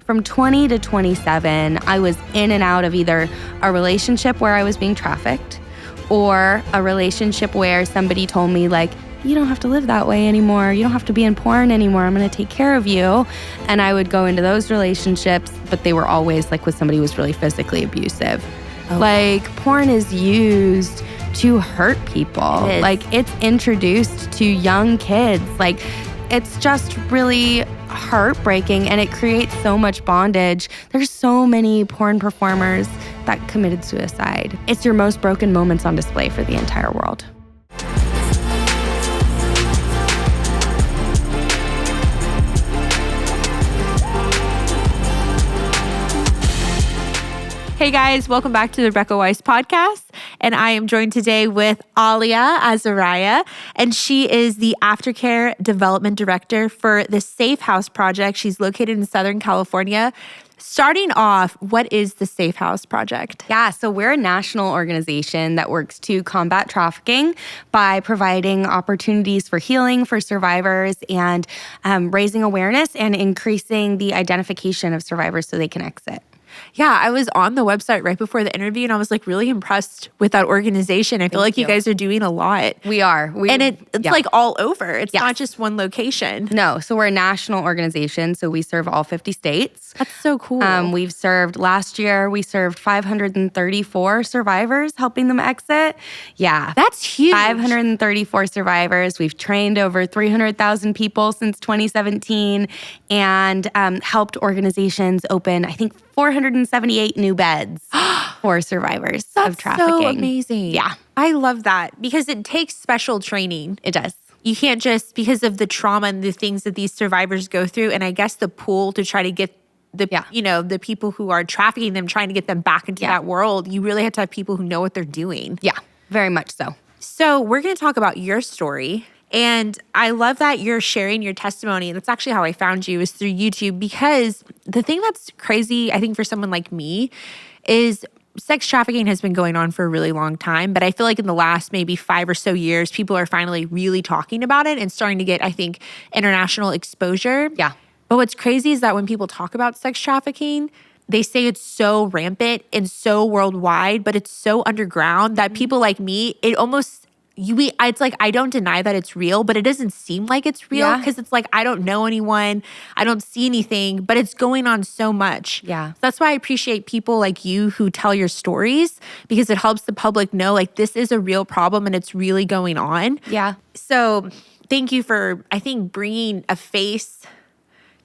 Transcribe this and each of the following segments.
from 20 to 27, I was in and out of either a relationship where I was being trafficked or a relationship where somebody told me like, you don't have to live that way anymore. You don't have to be in porn anymore. I'm going to take care of you. And I would go into those relationships, but they were always like with somebody who was really physically abusive. Oh. Like porn is used to hurt people. Like it's introduced to young kids. Like it's just really heartbreaking and it creates so much bondage. There's so many porn performers that committed suicide. It's your most broken moments on display for the entire world. Hey guys, welcome back to the Weiss podcast. And I am joined today with Alia Azariah, and she is the Aftercare Development Director for the Safe House Project. She's located in Southern California. Starting off, what is the Safe House Project? Yeah, so we're a national organization that works to combat trafficking by providing opportunities for healing for survivors and raising awareness and increasing the identification of survivors so they can exit. Yeah, I was on the website right before the interview and I was like really impressed with that organization. I feel like you guys are doing a lot. We are. And it's like all over. It's not just one location. No, so we're a national organization. So we serve all 50 states. That's so cool. Last year, we served 534 survivors, helping them exit. Yeah. That's huge. 534 survivors. We've trained over 300,000 people since 2017 and helped organizations open, I think, 478 new beds for survivors of trafficking. That's so amazing. Yeah. I love that because it takes special training. It does. You can't just, because of the trauma and the things that these survivors go through, and I guess the pool to try to get the people who are trafficking them, trying to get them back into that world, you really have to have people who know what they're doing. Yeah, very much so. So we're going to talk about your story. And I love that you're sharing your testimony. And that's actually how I found you, is through YouTube. Because the thing that's crazy, I think, for someone like me is sex trafficking has been going on for a really long time. But I feel like in the last maybe 5 or so years, people are finally really talking about it and starting to get, I think, international exposure. Yeah. But what's crazy is that when people talk about sex trafficking, they say it's so rampant and so worldwide, but it's so underground that people like me, it's like I don't deny that it's real, but it doesn't seem like it's real because it's like I don't know anyone, I don't see anything, but it's going on so much. Yeah. So that's why I appreciate people like you who tell your stories, because it helps the public know like this is a real problem and it's really going on. Yeah. So thank you for, I think, bringing a face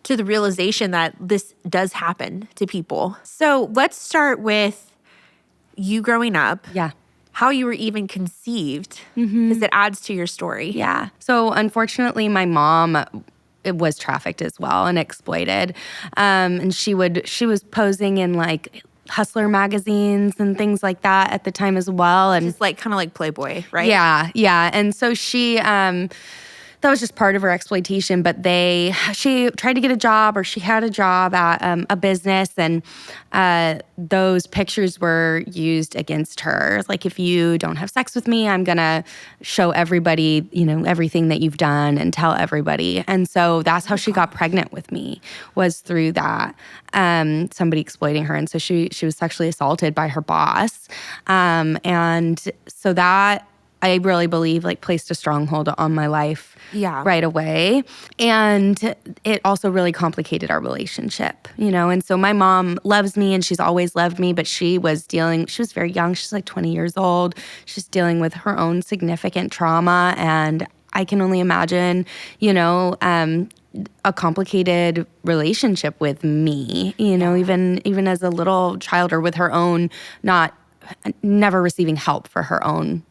to the realization that this does happen to people. So let's start with you growing up. Yeah. How you were even conceived, because it adds to your story. Yeah. So unfortunately, my mom was trafficked as well and exploited. And she was posing in like Hustler magazines and things like that at the time as well. And it's like kind of like Playboy, right? Yeah. Yeah. And so she that was just part of her exploitation, but she tried to get a job, or she had a job at a business, and those pictures were used against her. Like, if you don't have sex with me, I'm gonna show everybody, everything that you've done and tell everybody. And so that's how she got pregnant with me, was through that, somebody exploiting her. And so she was sexually assaulted by her boss. And so that, I really believe, like, placed a stronghold on my life right away. And it also really complicated our relationship, And so my mom loves me and she's always loved me, but she was very young. She's like 20 years old. She's dealing with her own significant trauma. And I can only imagine, a complicated relationship with me, even as a little child, or with her own, never receiving help for her own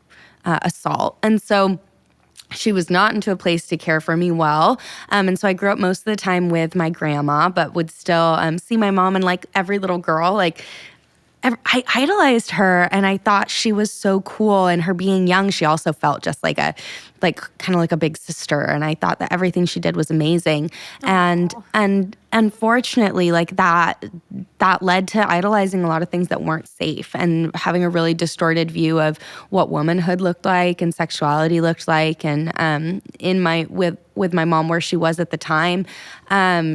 assault. And so she was not into a place to care for me well. And so I grew up most of the time with my grandma, but would still see my mom. And like every little girl, I idolized her, and I thought she was so cool. And her being young, she also felt just kind of like a big sister. And I thought that everything she did was amazing. Aww. And unfortunately, like that that led to idolizing a lot of things that weren't safe and having a really distorted view of what womanhood looked like and sexuality looked like. And with my mom, where she was at the time,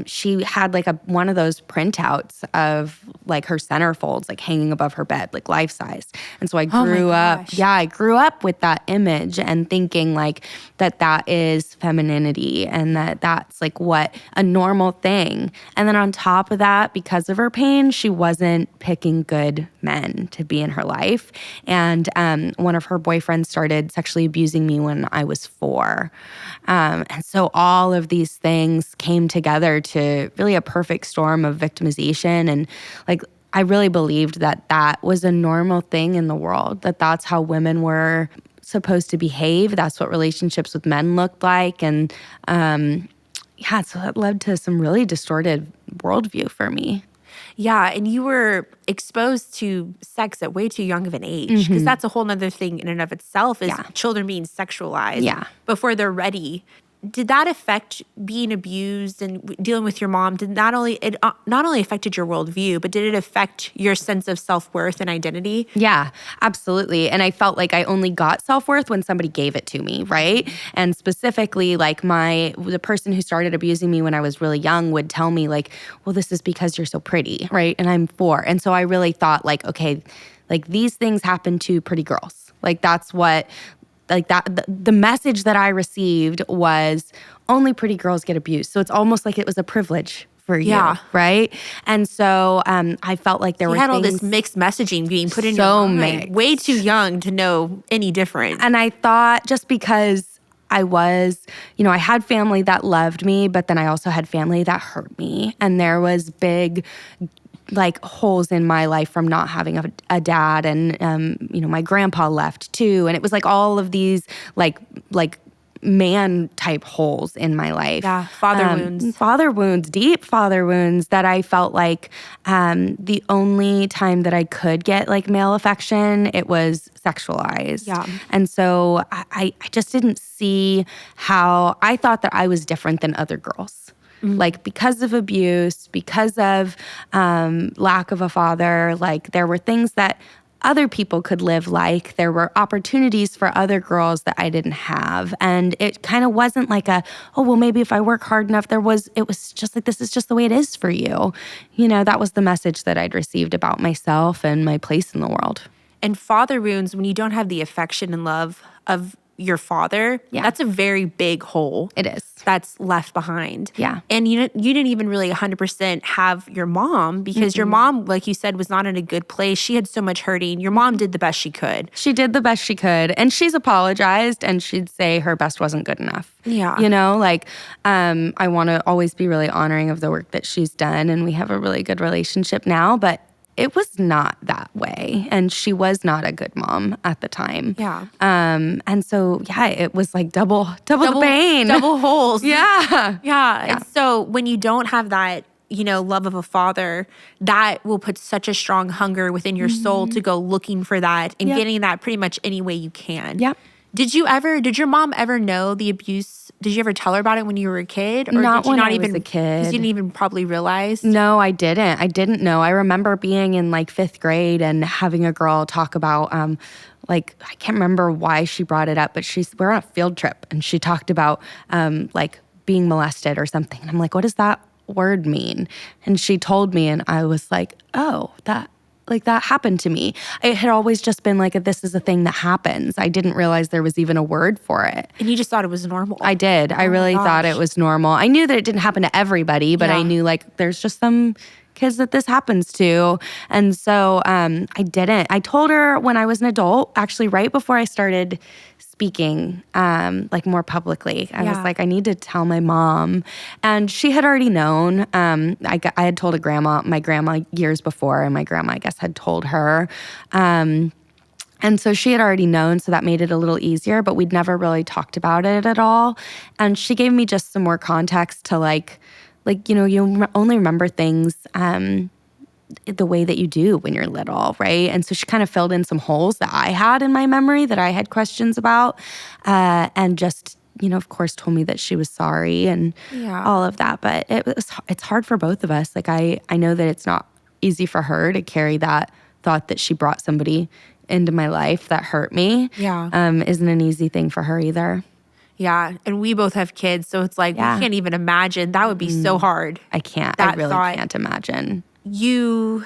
she had like one of those printouts of like her centerfolds like hanging above her bed, like life size. And so I grew up, I grew up with that image and thinking like that is femininity and that's like what a normal thing. And then on top of that, because of her pain, she wasn't picking good men to be in her life. And one of her boyfriends started sexually abusing me when I was 4. And so all of these things came together to really a perfect storm of victimization. And like, I really believed that was a normal thing in the world, that's how women were supposed to behave. That's what relationships with men looked like. And so that led to some really distorted worldview for me. Yeah, and you were exposed to sex at way too young of an age, because that's a whole nother thing in and of itself is children being sexualized before they're ready. Did that affect being abused and dealing with your mom? Did not only affected your worldview, but did it affect your sense of self-worth and identity? Yeah, absolutely. And I felt like I only got self-worth when somebody gave it to me, right? And specifically, like the person who started abusing me when I was really young would tell me like, well, this is because you're so pretty, right? And I'm 4. And so I really thought like, okay, like these things happen to pretty girls. Like that's what... Like that, the message that I received was only pretty girls get abused. So it's almost like it was a privilege for you, right? And so I felt like there were all this mixed messaging being put in your mind. Way too young to know any different. And I thought just because I was, I had family that loved me, but then I also had family that hurt me. And there was big like holes in my life from not having a dad, and my grandpa left too, and it was like all of these like man type holes in my life. Yeah, father wounds, deep father wounds that I felt like the only time that I could get like male affection, it was sexualized. Yeah. And so I just didn't see how I thought that I was different than other girls. Like because of abuse, because of lack of a father, like there were things that other people could live like. There were opportunities for other girls that I didn't have. And it kind of wasn't like maybe if I work hard enough, it was just like, this is just the way it is for you. That was the message that I'd received about myself and my place in the world. And father wounds, when you don't have the affection and love of your father, that's a very big hole. It is. That's left behind. Yeah. And you didn't even really 100% have your mom, because your mom, like you said, was not in a good place. She had so much hurting. Your mom did the best she could. She did the best she could. And she's apologized, and she'd say her best wasn't good enough. Yeah. I want to always be really honoring of the work that she's done. And we have a really good relationship now, but it was not that way. And she was not a good mom at the time. Yeah. And so, it was like double the pain. Double holes. Yeah. And so when you don't have that, love of a father, that will put such a strong hunger within your soul to go looking for that and getting that pretty much any way you can. Yep. Did your mom ever know the abuse? Did you ever tell her about it when you were a kid? Or not did you when not I even, was a kid. You didn't even probably realize? No, I didn't. I didn't know. I remember being in like 5th grade and having a girl talk about, I can't remember why she brought it up, but we're on a field trip and she talked about being molested or something. And I'm like, what does that word mean? And she told me, and I was like, oh, that happened to me. It had always just been like, this is a thing that happens. I didn't realize there was even a word for it. And you just thought it was normal. I did. I really thought it was normal. I knew that it didn't happen to everybody, but I knew like there's just some kids that this happens to. And so I didn't. I told her when I was an adult, actually right before I started speaking more publicly. I was like, I need to tell my mom. And she had already known. I had told my grandma years before, and my grandma, I guess, had told her. And so she had already known, so that made it a little easier, but we'd never really talked about it at all. And she gave me just some more context to you only remember things the way that you do when you're little, right? And so she kind of filled in some holes that I had in my memory that I had questions about, and just, of course, told me that she was sorry and all of that. But it's hard for both of us. Like I know that it's not easy for her to carry that thought that she brought somebody into my life that hurt me. Yeah. Isn't an easy thing for her either. Yeah. And we both have kids. So it's like, we can't even imagine. That would be so hard. I can't. That I really thought. can't imagine. You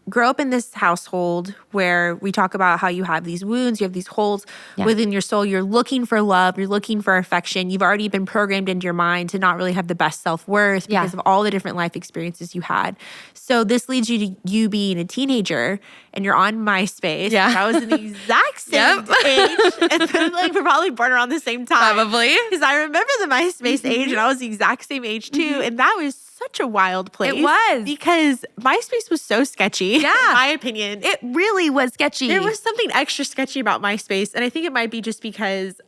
grow up in this household where we talk about how you have these wounds, you have these holes within your soul. You're looking for love, you're looking for affection. You've already been programmed into your mind to not really have the best self-worth because of all the different life experiences you had. So this leads you to you being a teenager and you're on MySpace. Yeah. I was in the exact same age. And then like we're probably born around the same time. Probably. Because I remember the MySpace age and I was the exact same age too. And that was such a wild place. It was. Because MySpace was so sketchy, in my opinion. It really was sketchy. There was something extra sketchy about MySpace. And I think it might be just because,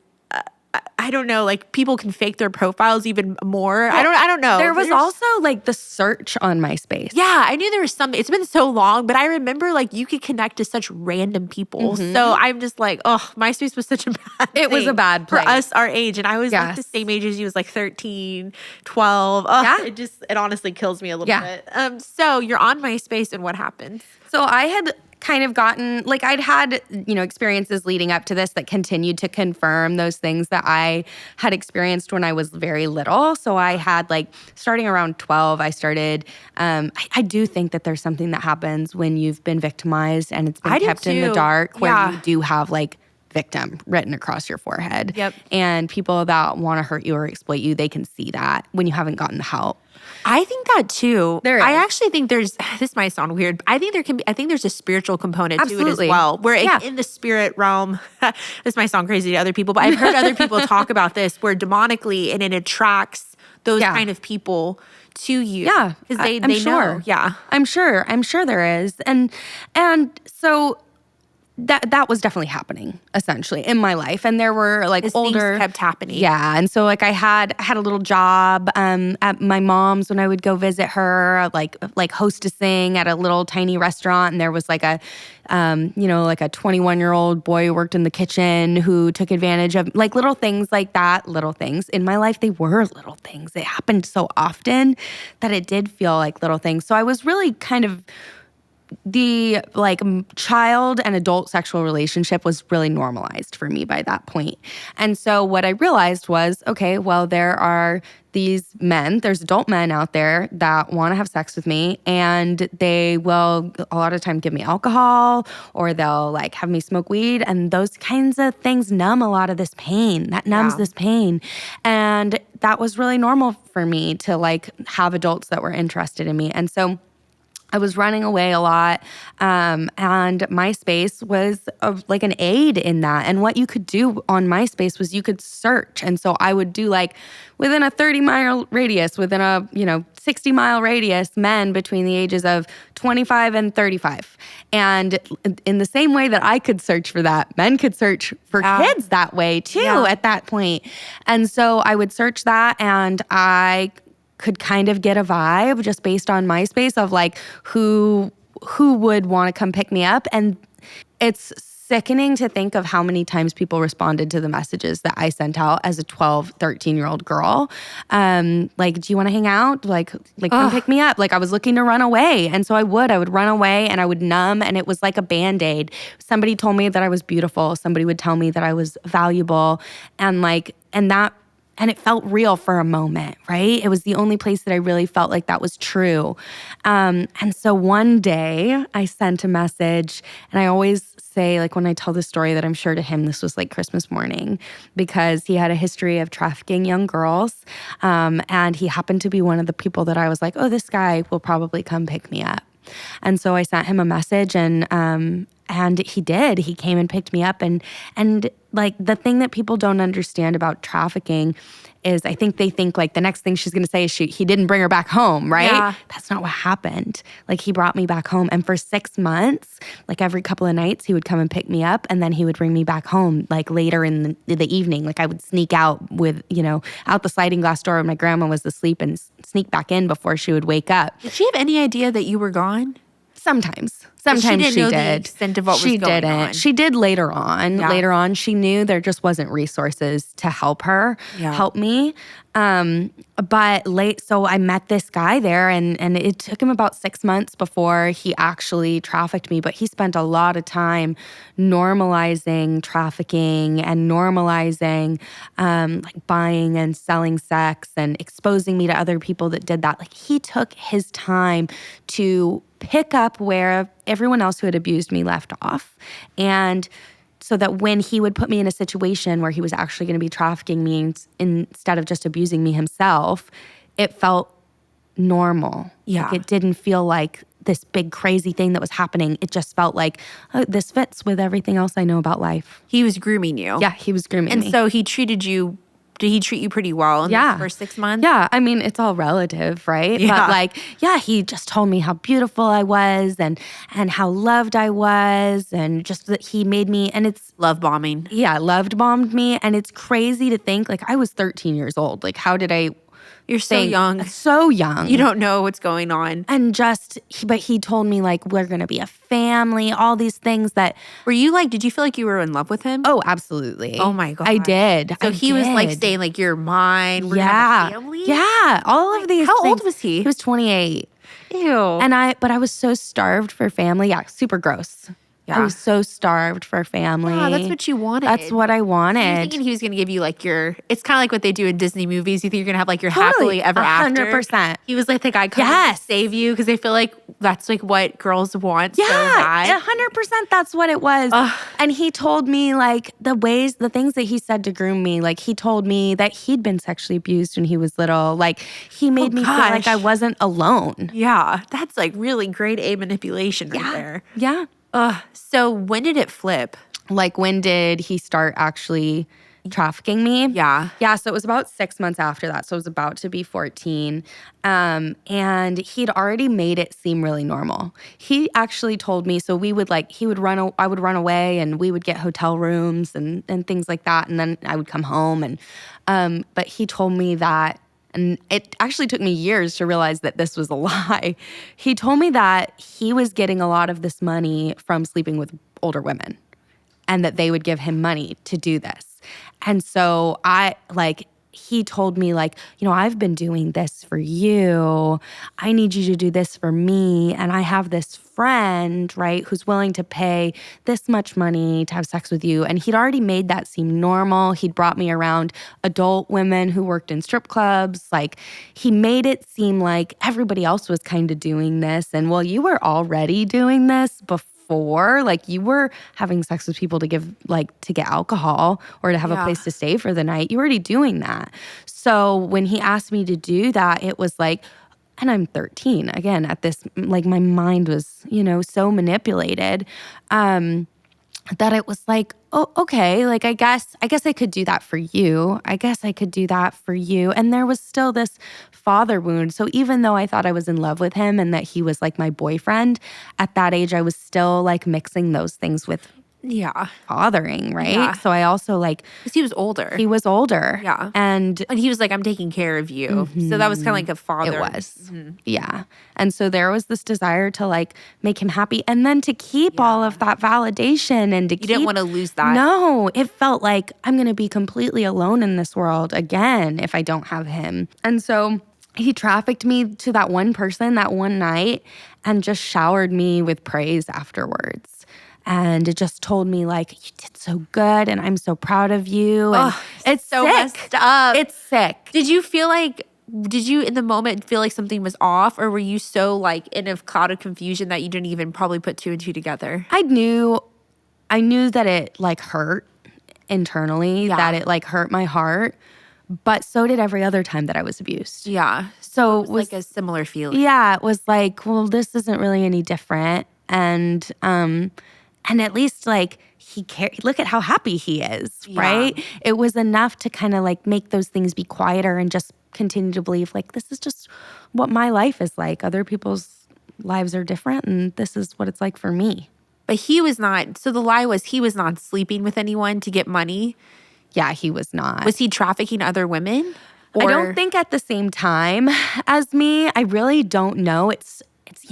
I don't know, like people can fake their profiles even more. I don't know. There was also like the search on MySpace. Yeah, I knew there was something. It's been so long, but I remember like you could connect to such random people. So I'm just like, oh, MySpace was such a bad It was a bad place. for us our age. And I was like the same age as you, was like 13, 12. Oh, it honestly kills me a little bit. So you're on MySpace and what happened? So I had kind of gotten, like I'd had, experiences leading up to this that continued to confirm those things that I had experienced when I was very little. So I had starting around 12, I started, I do think that there's something that happens when you've been victimized and it's been kept in the dark where you do have victim written across your forehead. Yep. And people that want to hurt you or exploit you, they can see that when you haven't gotten the help. I think that too. There is. I actually think this might sound weird, but I think there's a spiritual component to it as well. Where in the spirit realm, this might sound crazy to other people, but I've heard other people talk about this where demonically and it attracts those kind of people to you. Yeah. Because they know. Yeah. I'm sure there is. And so that was definitely happening essentially in my life. And there were older things kept happening. Yeah. And so I had a little job at my mom's when I would go visit her, like hostessing at a little tiny restaurant. And there was a 21-year-old boy who worked in the kitchen who took advantage of little things like that. Little things in my life, they were little things. It happened so often that it did feel like little things. So I was really kind of the child and adult sexual relationship was really normalized for me by that point. And so what I realized was, okay, well, there's adult men out there that want to have sex with me, and they will a lot of time give me alcohol or they'll have me smoke weed, and those kinds of things numb a lot of this pain. That numbs this pain. And that was really normal for me to have adults that were interested in me. And so I was running away a lot, and MySpace was an aid in that. And what you could do on MySpace was you could search. And so I would do within a 30-mile radius, within a 60-mile radius, men between the ages of 25 and 35. And in the same way that I could search for that, men could search for kids that way too at that point. And so I would search that, and I could kind of get a vibe just based on MySpace of who would want to come pick me up. And it's sickening to think of how many times people responded to the messages that I sent out as a 12, 13-year-old girl. Do you want to hang out? Come pick me up. I was looking to run away. And so I would run away and I would numb, and it was like a Band-Aid. Somebody told me that I was beautiful. Somebody would tell me that I was valuable. And it felt real for a moment, right? It was the only place that I really felt like that was true. And so one day I sent a message, and I always say, when I tell this story, that I'm sure to him this was Christmas morning, because he had a history of trafficking young girls. And he happened to be one of the people that I was like, oh, this guy will probably come pick me up. And so I sent him a message, and he did. He came and picked me up. And the thing that people don't understand about trafficking is I think they think the next thing she's going to say is he didn't bring her back home, right? Yeah. That's not what happened. He brought me back home. And for 6 months, every couple of nights, he would come and pick me up, and then he would bring me back home later in the evening. I would sneak out with, out the sliding glass door when my grandma was asleep and sneak back in before she would wake up. Did she have any idea that you were gone? Sometimes. Sometimes didn't she know the did. extent of what She was going didn't. on. She did later on. Yeah. Later on, she knew there just wasn't resources to help her, Yeah. help me. So I met this guy there, and it took him about 6 months before he actually trafficked me. But he spent a lot of time normalizing trafficking and normalizing like buying and selling sex and exposing me to other people that did that. Like he took his time to pick up where everyone else who had abused me left off. And so that when he would put me in a situation where he was actually going to be trafficking me instead of just abusing me himself, it felt normal. Yeah. Like it didn't feel like this big crazy thing that was happening. It just felt like, oh, this fits with everything else I know about life. He was grooming you. Yeah, he was grooming me. And so he treated you, did he treat you pretty well in the first 6 months? Yeah, I mean, it's all relative, right? Yeah. But like, yeah, he just told me how beautiful I was and how loved I was and just that he made me, and it's Love bombing. yeah, loved bombed me. And it's crazy to think, like, I was 13 years old. Like, how did I You're so think? young. So young. You don't know what's going on. And but he told me, like, we're going to be a family, all these things that. Were you like, did you feel like you were in love with him? Oh, absolutely. Oh my God. I did. So I he was like did. saying, like, you're mine. We're going to have a family? Yeah. All of these How old things. was he? He was 28. Ew. But I was so starved for family. Yeah, super gross. I Yeah. was so starved for family. Yeah, that's what you wanted. That's what I You're wanted. thinking he was going to give you like it's kind of like what they do in Disney movies. You think you're going to have like your happily ever after. 100%. He was like the guy coming to save you because they feel like that's like what girls want so bad. Yeah, 100%. That's what it was. And he told me like the things that he said to groom me. Like he told me that he'd been sexually abused when he was little. Like he made me feel like I wasn't alone. Yeah, that's like really grade A manipulation right there. Yeah. So when did it flip? Like when did he start actually trafficking me? Yeah. Yeah, so it was about 6 months after that. So I was about to be 14. And he'd already made it seem really normal. He actually told me, so we would like, I would run away and we would get hotel rooms and things like that. And then I would come home but he told me that, and it actually took me years to realize that this was a lie. He told me that he was getting a lot of this money from sleeping with older women and that they would give him money to do this. And so he told me like, I've been doing this for you. I need you to do this for me. And I have this friend, right, who's willing to pay this much money to have sex with you. And he'd already made that seem normal. He'd brought me around adult women who worked in strip clubs. Like he made it seem like everybody else was kind of doing this. And well, you were already doing this before. Like you were having sex with people to get alcohol or to have a place to stay for the night. You were already doing that. So when he asked me to do that, it was like, and I'm 13 again at this, like my mind was, so manipulated, that it was like, oh, okay, like I guess I could do that for you. I guess I could do that for you. And there was still this father wound. So even though I thought I was in love with him and that he was like my boyfriend, at that age I was still like mixing those things with fathering, right? Yeah. So I also like, because he was older. He was older. Yeah. And he was like, I'm taking care of you. So that was kind of like a father. It was. Yeah. And so there was this desire to like make him happy and then to keep all of that validation and to You didn't want to lose that. No, it felt like I'm going to be completely alone in this world again if I don't have him. And so he trafficked me to that one person that one night and just showered me with praise afterwards. And it just told me like, you did so good and I'm so proud of you. And it's so sick. messed up. It's sick. Did you in the moment feel like something was off, or were you so like in a cloud of confusion that you didn't even probably put two and two together? I knew that it like hurt internally, that it like hurt my heart, but so did every other time that I was abused. Yeah. So it was like a similar feeling. Yeah, it was like, well, this isn't really any different. And at least like look at how happy he is, right? It was enough to kind of like make those things be quieter and just continue to believe like, this is just what my life is like. Other people's lives are different and this is what it's like for me. But he was not, so the lie was he was not sleeping with anyone to get money? Yeah, he was not. Was he trafficking other women? I don't think at the same time as me. I really don't know. It's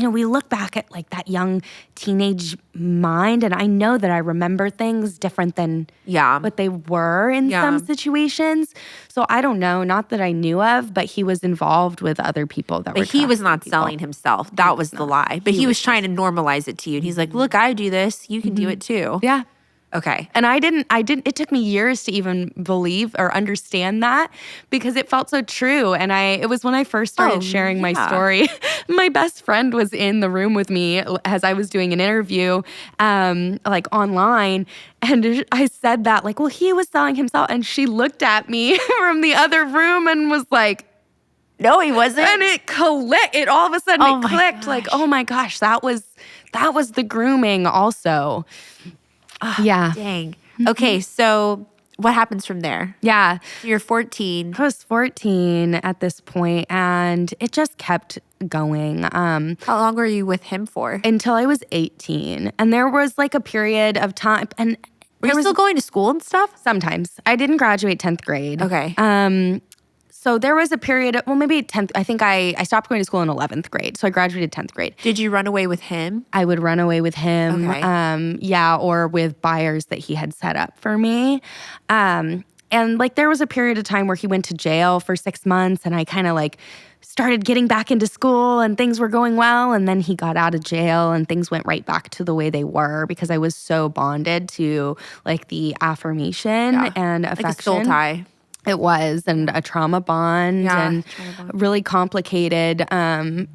we look back at like that young teenage mind, and I know that I remember things different than what they were in some situations. So I don't know, not that I knew of, but he was involved with other people that were He was not people. selling himself. That was the lie. But he was trying to normalize it to you. And he's like, look, I do this. You can do it too. Yeah. Okay. And I didn't, it took me years to even believe or understand that because it felt so true. And it was when I first started sharing my story, my best friend was in the room with me as I was doing an interview, like online. And I said that like, well, he was selling himself. And she looked at me from the other room and was like, no, he wasn't. And it clicked. It all of a sudden it clicked. Like, oh my gosh, that was the grooming also. Oh, yeah. Dang. Okay, so what happens from there? Yeah. So you're 14. I was 14 at this point, and it just kept going. How long were you with him for? Until I was 18. And there was like a period of time. And were you still going to school and stuff? Sometimes. I didn't graduate 10th grade. Okay. So there was a period of, well, maybe 10th. I think I stopped going to school in 11th grade. So I graduated 10th grade. Did you run away with him? I would run away with him. Okay. Or with buyers that he had set up for me. And like there was a period of time where he went to jail for 6 months, and I kind of like started getting back into school and things were going well. And then he got out of jail and things went right back to the way they were because I was so bonded to like the affirmation and affection. Like a soul tie. It was, and a trauma bond and really complicated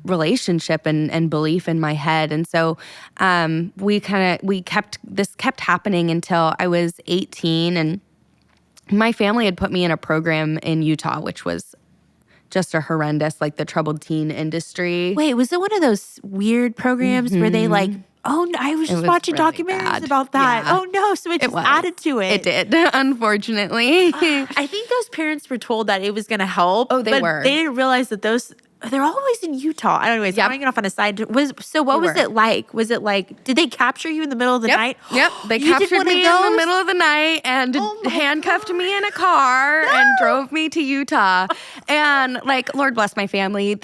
relationship and belief in my head. And so this kept happening until I was 18, and my family had put me in a program in Utah, which was just a horrendous, like the troubled teen industry. Wait, was it one of those weird programs where they like, oh, no, I was just watching really documentaries about that. Yeah. Oh, no. So it just added to it. It did, unfortunately. I think those parents were told that it was going to help. Oh, they were. They didn't realize that they're always in Utah. Anyways, I'm getting off on a side. What was it like? Was it like, did they capture you in the middle of the night? Yep. They captured me in the middle of the night and handcuffed me in a car and drove me to Utah. And like, Lord bless my family.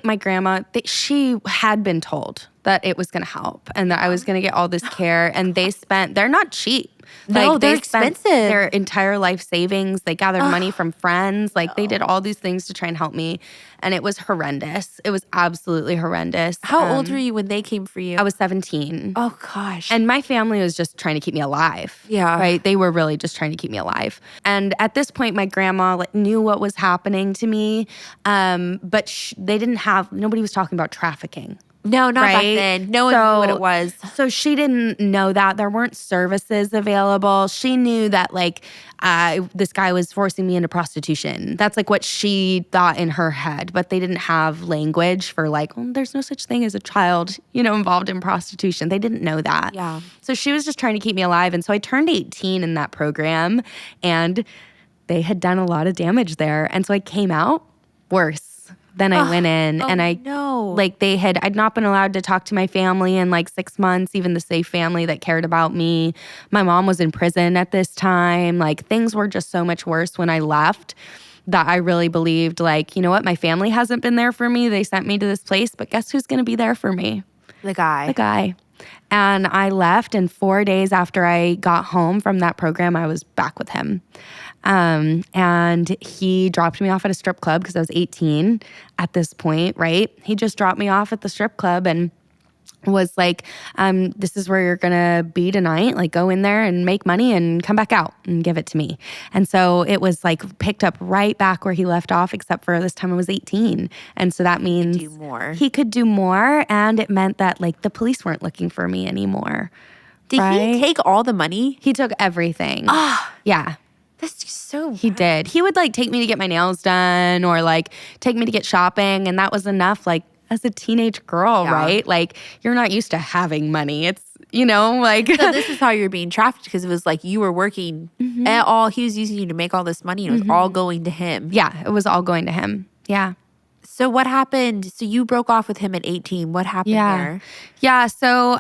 My grandma, she had been told that it was going to help and that I was going to get all this care. And they're not cheap. No, like, they're expensive. Their entire life savings. They gathered money from friends. Like they did all these things to try and help me. And it was horrendous. It was absolutely horrendous. How old were you when they came for you? I was 17. Oh, gosh. And my family was just trying to keep me alive. Yeah. Right? They were really just trying to keep me alive. And at this point, my grandma knew what was happening to me. But nobody was talking about trafficking. No, not back then. No one knew what it was. So she didn't know that. There weren't services available. She knew that this guy was forcing me into prostitution. That's like what she thought in her head. But they didn't have language for there's no such thing as a child, involved in prostitution. They didn't know that. Yeah. So she was just trying to keep me alive. And so I turned 18 in that program, and they had done a lot of damage there. And so I came out worse. Then I went in and I'd not been allowed to talk to my family in 6 months, even the safe family that cared about me. My mom was in prison at this time. Things were just so much worse when I left that I really believed you know what? My family hasn't been there for me. They sent me to this place, but guess who's going to be there for me? The guy. And I left, and 4 days after I got home from that program, I was back with him. And he dropped me off at a strip club because I was 18 at this point, right? He just dropped me off at the strip club and was like, this is where you're gonna be tonight. Go in there and make money and come back out and give it to me. And so it was picked up right back where he left off, except for this time I was 18. And so that means he could do more. And it meant that the police weren't looking for me anymore. Did he take all the money? He took everything. Yeah. That's just so bad. He did. He would take me to get my nails done or take me to get shopping. And that was enough, as a teenage girl, right? You're not used to having money. It's, So this is how you're being trafficked because it was you were working at all. He was using you to make all this money and it was all going to him. Yeah, it was all going to him. Yeah. So what happened? So you broke off with him at 18. What happened there? Yeah, so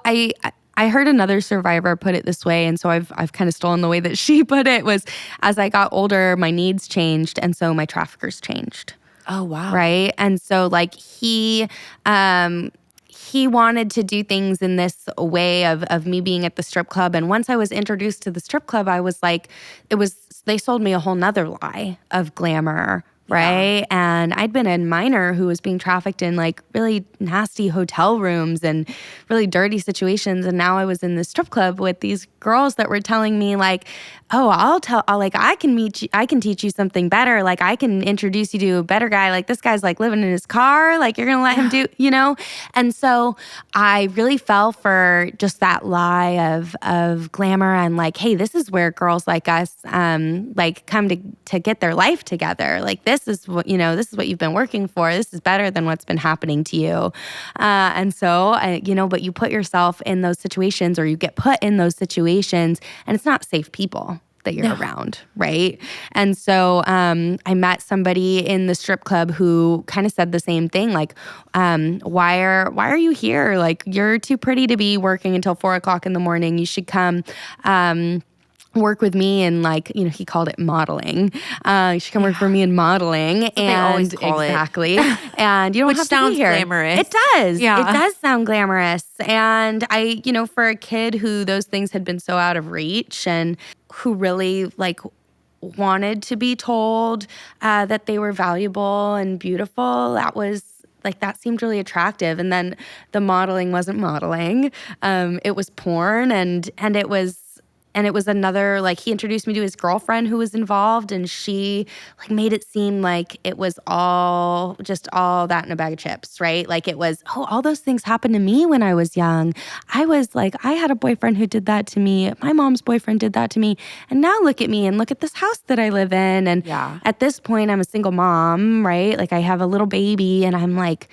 I heard another survivor put it this way, and so I've kind of stolen the way that she put it, was as I got older, my needs changed, and so my traffickers changed. Oh, wow. Right? And so he wanted to do things in this way of me being at the strip club. And once I was introduced to the strip club, I was like, they sold me a whole nother lie of glamour. Right. And I'd been a minor who was being trafficked in like really nasty hotel rooms and really dirty situations. And now I was in the strip club with these girls that were telling me like, oh, I can teach you something better. Like I can introduce you to a better guy. Like this guy's like living in his car. Like you're going to let him do, And so I really fell for just that lie of glamour and like, hey, this is where girls like us like come to get their life together. Like this is what you've been working for. This is better than what's been happening to you. And so, but you put yourself in those situations or you get put in those situations and it's not safe people that you're around, right? And so I met somebody in the strip club who kind of said the same thing, like, why are you here? Like, you're too pretty to be working until 4:00 in the morning. You should come work with me and like, he called it modeling. You should come work for me in modeling. And they always call exactly. And you don't Which have sounds to be here. glamorous. It does. Yeah. It does sound glamorous. And I, for a kid who those things had been so out of reach and who really like wanted to be told that they were valuable and beautiful, that seemed really attractive. And then the modeling wasn't modeling. It was porn and it was another, like, he introduced me to his girlfriend who was involved, and she, like, made it seem like it was all that in a bag of chips, right? Like, it was, all those things happened to me when I was young. I was like, I had a boyfriend who did that to me. My mom's boyfriend did that to me. And now look at me and look at this house that I live in. And at this point, I'm a single mom, right? Like, I have a little baby, and I'm like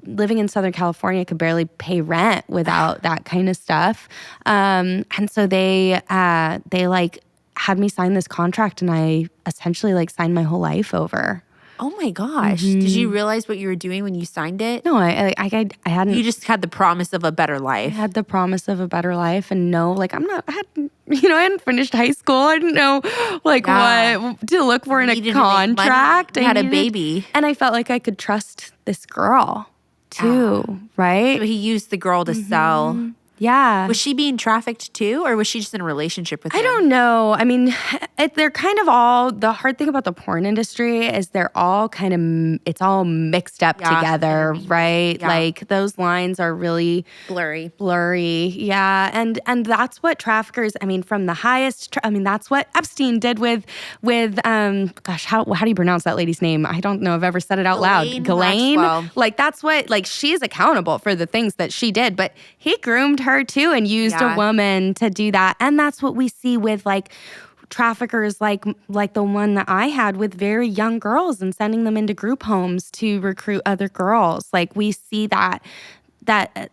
living in Southern California, could barely pay rent without that kind of stuff. And so they like had me sign this contract, and I essentially like signed my whole life over. Oh my gosh. Did you realize what you were doing when you signed it? No, I hadn't. You just had the promise of a better life. I had the promise of a better life, and I hadn't finished high school. I didn't know what to look for in a contract. I had a baby. And I felt like I could trust this girl too, right? So he used the girl to sell. Yeah. Was she being trafficked too, or was she just in a relationship with him? I don't know. I mean, they're kind of all, the hard thing about the porn industry is they're all kind of, it's all mixed up together, right? Yeah. Like those lines are really blurry. Yeah. And that's what traffickers, I mean, from the highest, that's what Epstein did with how do you pronounce that lady's name? I don't know. I've ever said it out loud. Ghislaine. Like that's what, like she's accountable for the things that she did, but he groomed her too and used a woman to do that. And that's what we see with like traffickers like the one that I had with very young girls and sending them into group homes to recruit other girls. Like we see that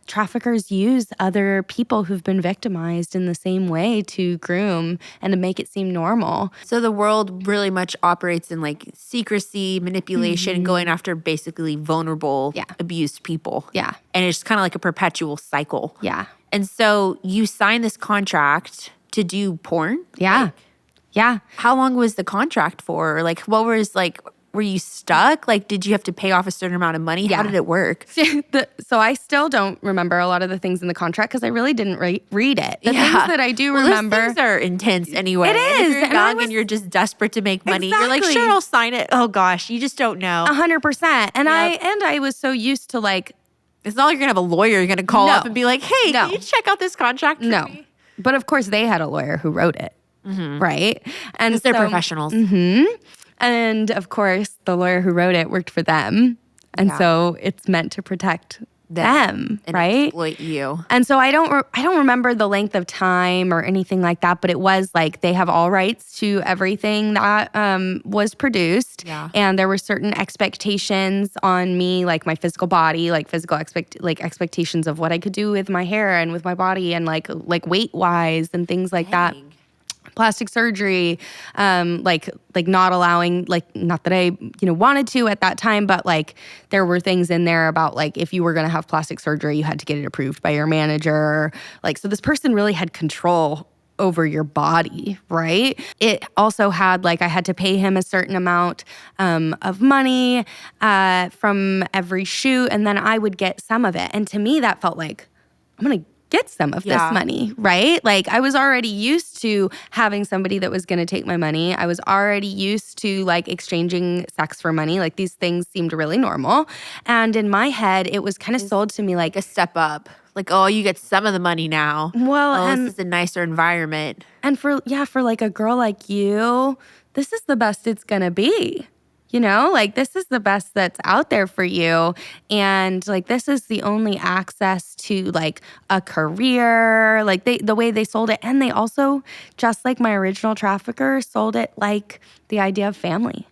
traffickers use other people who've been victimized in the same way to groom and to make it seem normal. So the world really much operates in like secrecy, manipulation, and going after basically vulnerable, abused people. Yeah. And it's kind of like a perpetual cycle. Yeah. And so you signed this contract to do porn? Yeah. Yeah. How long was the contract for? Like, what was like, were you stuck? Like, did you have to pay off a certain amount of money? Yeah. How did it work? So I still don't remember a lot of the things in the contract because I really didn't read it. The things that I do remember. Those things are intense anyway. It is. And if you're young and you're just desperate to make money, you're like, sure, I'll sign it. Oh gosh, you just don't know. 100%. And I was so used to like. It's not like you're going to have a lawyer you're going to call up and be like, hey, can you check out this contract for me? But of course they had a lawyer who wrote it, right? And they're professionals. And of course, the lawyer who wrote it worked for them. And so it's meant to protect them, and right? exploit you. And so I don't remember the length of time or anything like that, but it was like they have all rights to everything that was produced. Yeah. And there were certain expectations on me, like my physical body, like physical expectations of what I could do with my hair and with my body and like weight wise and things like that. Plastic surgery, like not allowing, like not that I, wanted to at that time, but like there were things in there about like if you were going to have plastic surgery, you had to get it approved by your manager. Like, so this person really had control over your body, right? It also had like I had to pay him a certain amount of money from every shoot, and then I would get some of it. And to me, that felt like I'm gonna get some of this money, right? Like I was already used to having somebody that was gonna take my money. I was already used to like exchanging sex for money. Like these things seemed really normal. And in my head, it was kind of sold to me like a step up. Like, oh, you get some of the money now. Well, oh, and this is a nicer environment. And for like a girl like you, this is the best it's gonna be. You know, like this is the best that's out there for you. And like this is the only access to like a career, like the way they sold it. And they also, just like my original trafficker, sold it like the idea of family.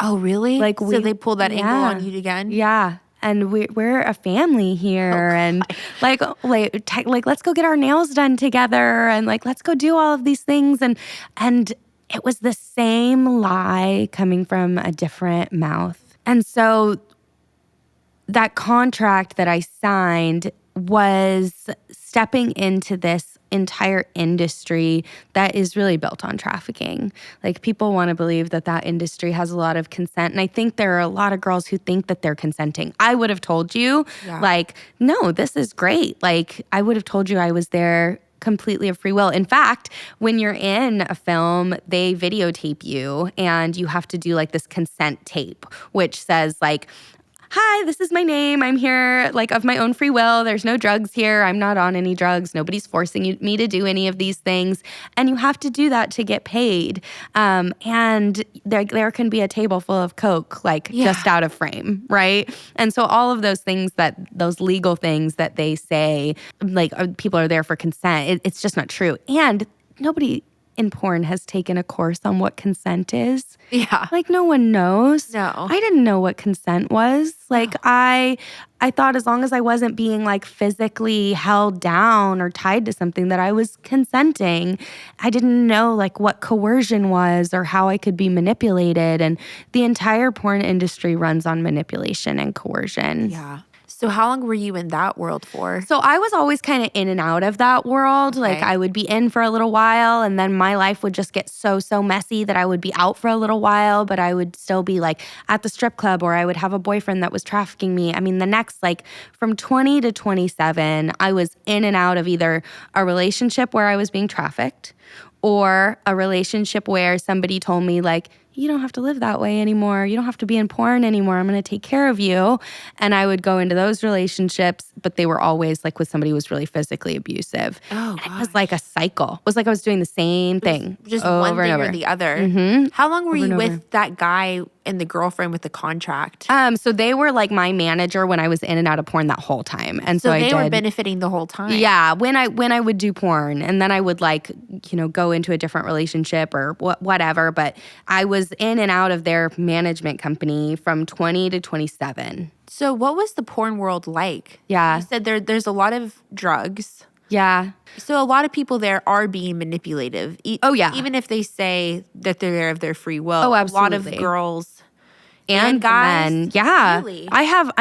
Oh, really? Like so they pulled that angle on you again? Yeah. And we're a family here, and like let's go get our nails done together, and like let's go do all of these things, and it was the same lie coming from a different mouth. And so that contract that I signed was stepping into this entire industry that is really built on trafficking. Like people want to believe that that industry has a lot of consent. And I think there are a lot of girls who think that they're consenting. I would have told you like, no, this is great. Like I would have told you I was there completely of free will. In fact, when you're in a film, they videotape you and you have to do like this consent tape, which says like, hi, this is my name. I'm here like of my own free will. There's no drugs here. I'm not on any drugs. Nobody's forcing me to do any of these things. And you have to do that to get paid. And there can be a table full of Coke, like just out of frame, right? And so all of those things those legal things that they say, like people are there for consent, it's just not true. And nobody in porn has taken a course on what consent is. Yeah. Like no one knows. No. I didn't know what consent was. Like I thought as long as I wasn't being like physically held down or tied to something that I was consenting. I didn't know like what coercion was or how I could be manipulated. And the entire porn industry runs on manipulation and coercion. Yeah. So how long were you in that world for? So I was always kind of in and out of that world. Like I would be in for a little while and then my life would just get so messy that I would be out for a little while, but I would still be like at the strip club, or I would have a boyfriend that was trafficking me. I mean, the next like from 20 to 27, I was in and out of either a relationship where I was being trafficked or a relationship where somebody told me like, you don't have to live that way anymore. You don't have to be in porn anymore. I'm going to take care of you. And I would go into those relationships, but they were always like with somebody who was really physically abusive. Oh, and it was like a cycle. It was like I was doing the same thing. Just over one thing and over. or the other. Mm-hmm. How long were you over. with that guy and the girlfriend with the contract? So they were like my manager when I was in and out of porn that whole time. And so they I were benefiting the whole time. Yeah, when I would do porn, and then I would like, go into a different relationship or whatever. But I was in and out of their management company from 20 to 27. So what was the porn world like? Yeah. You said there's a lot of drugs. Yeah. So a lot of people there are being manipulative. Oh, yeah. Even if they say that they're there of their free will. Oh, absolutely. A lot of girls and guys. men. Yeah. Really? I have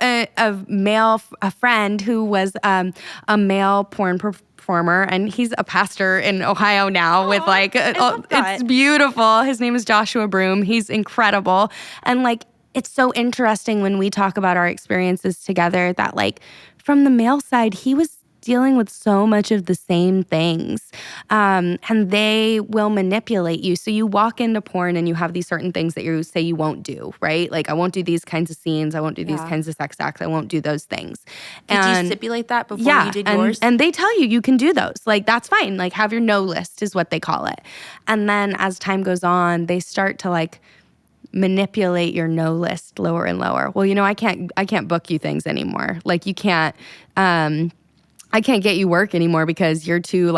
a friend who was a male porn performer, and he's a pastor in Ohio now with like, it's beautiful. His name is Joshua Broom. He's incredible. And like, it's so interesting when we talk about our experiences together that like from the male side, he was dealing with so much of the same things. And they will manipulate you. So you walk into porn and you have these certain things that you say you won't do, right? Like, I won't do these kinds of scenes. I won't do these kinds of sex acts. I won't do those things. Did you stipulate that before you did yours? And they tell you can do those. Like, that's fine. Like, have your no list is what they call it. And then as time goes on, they start to like manipulate your no list lower and lower. Well, I can't book you things anymore. Like, you can't, I can't get you work anymore because you're too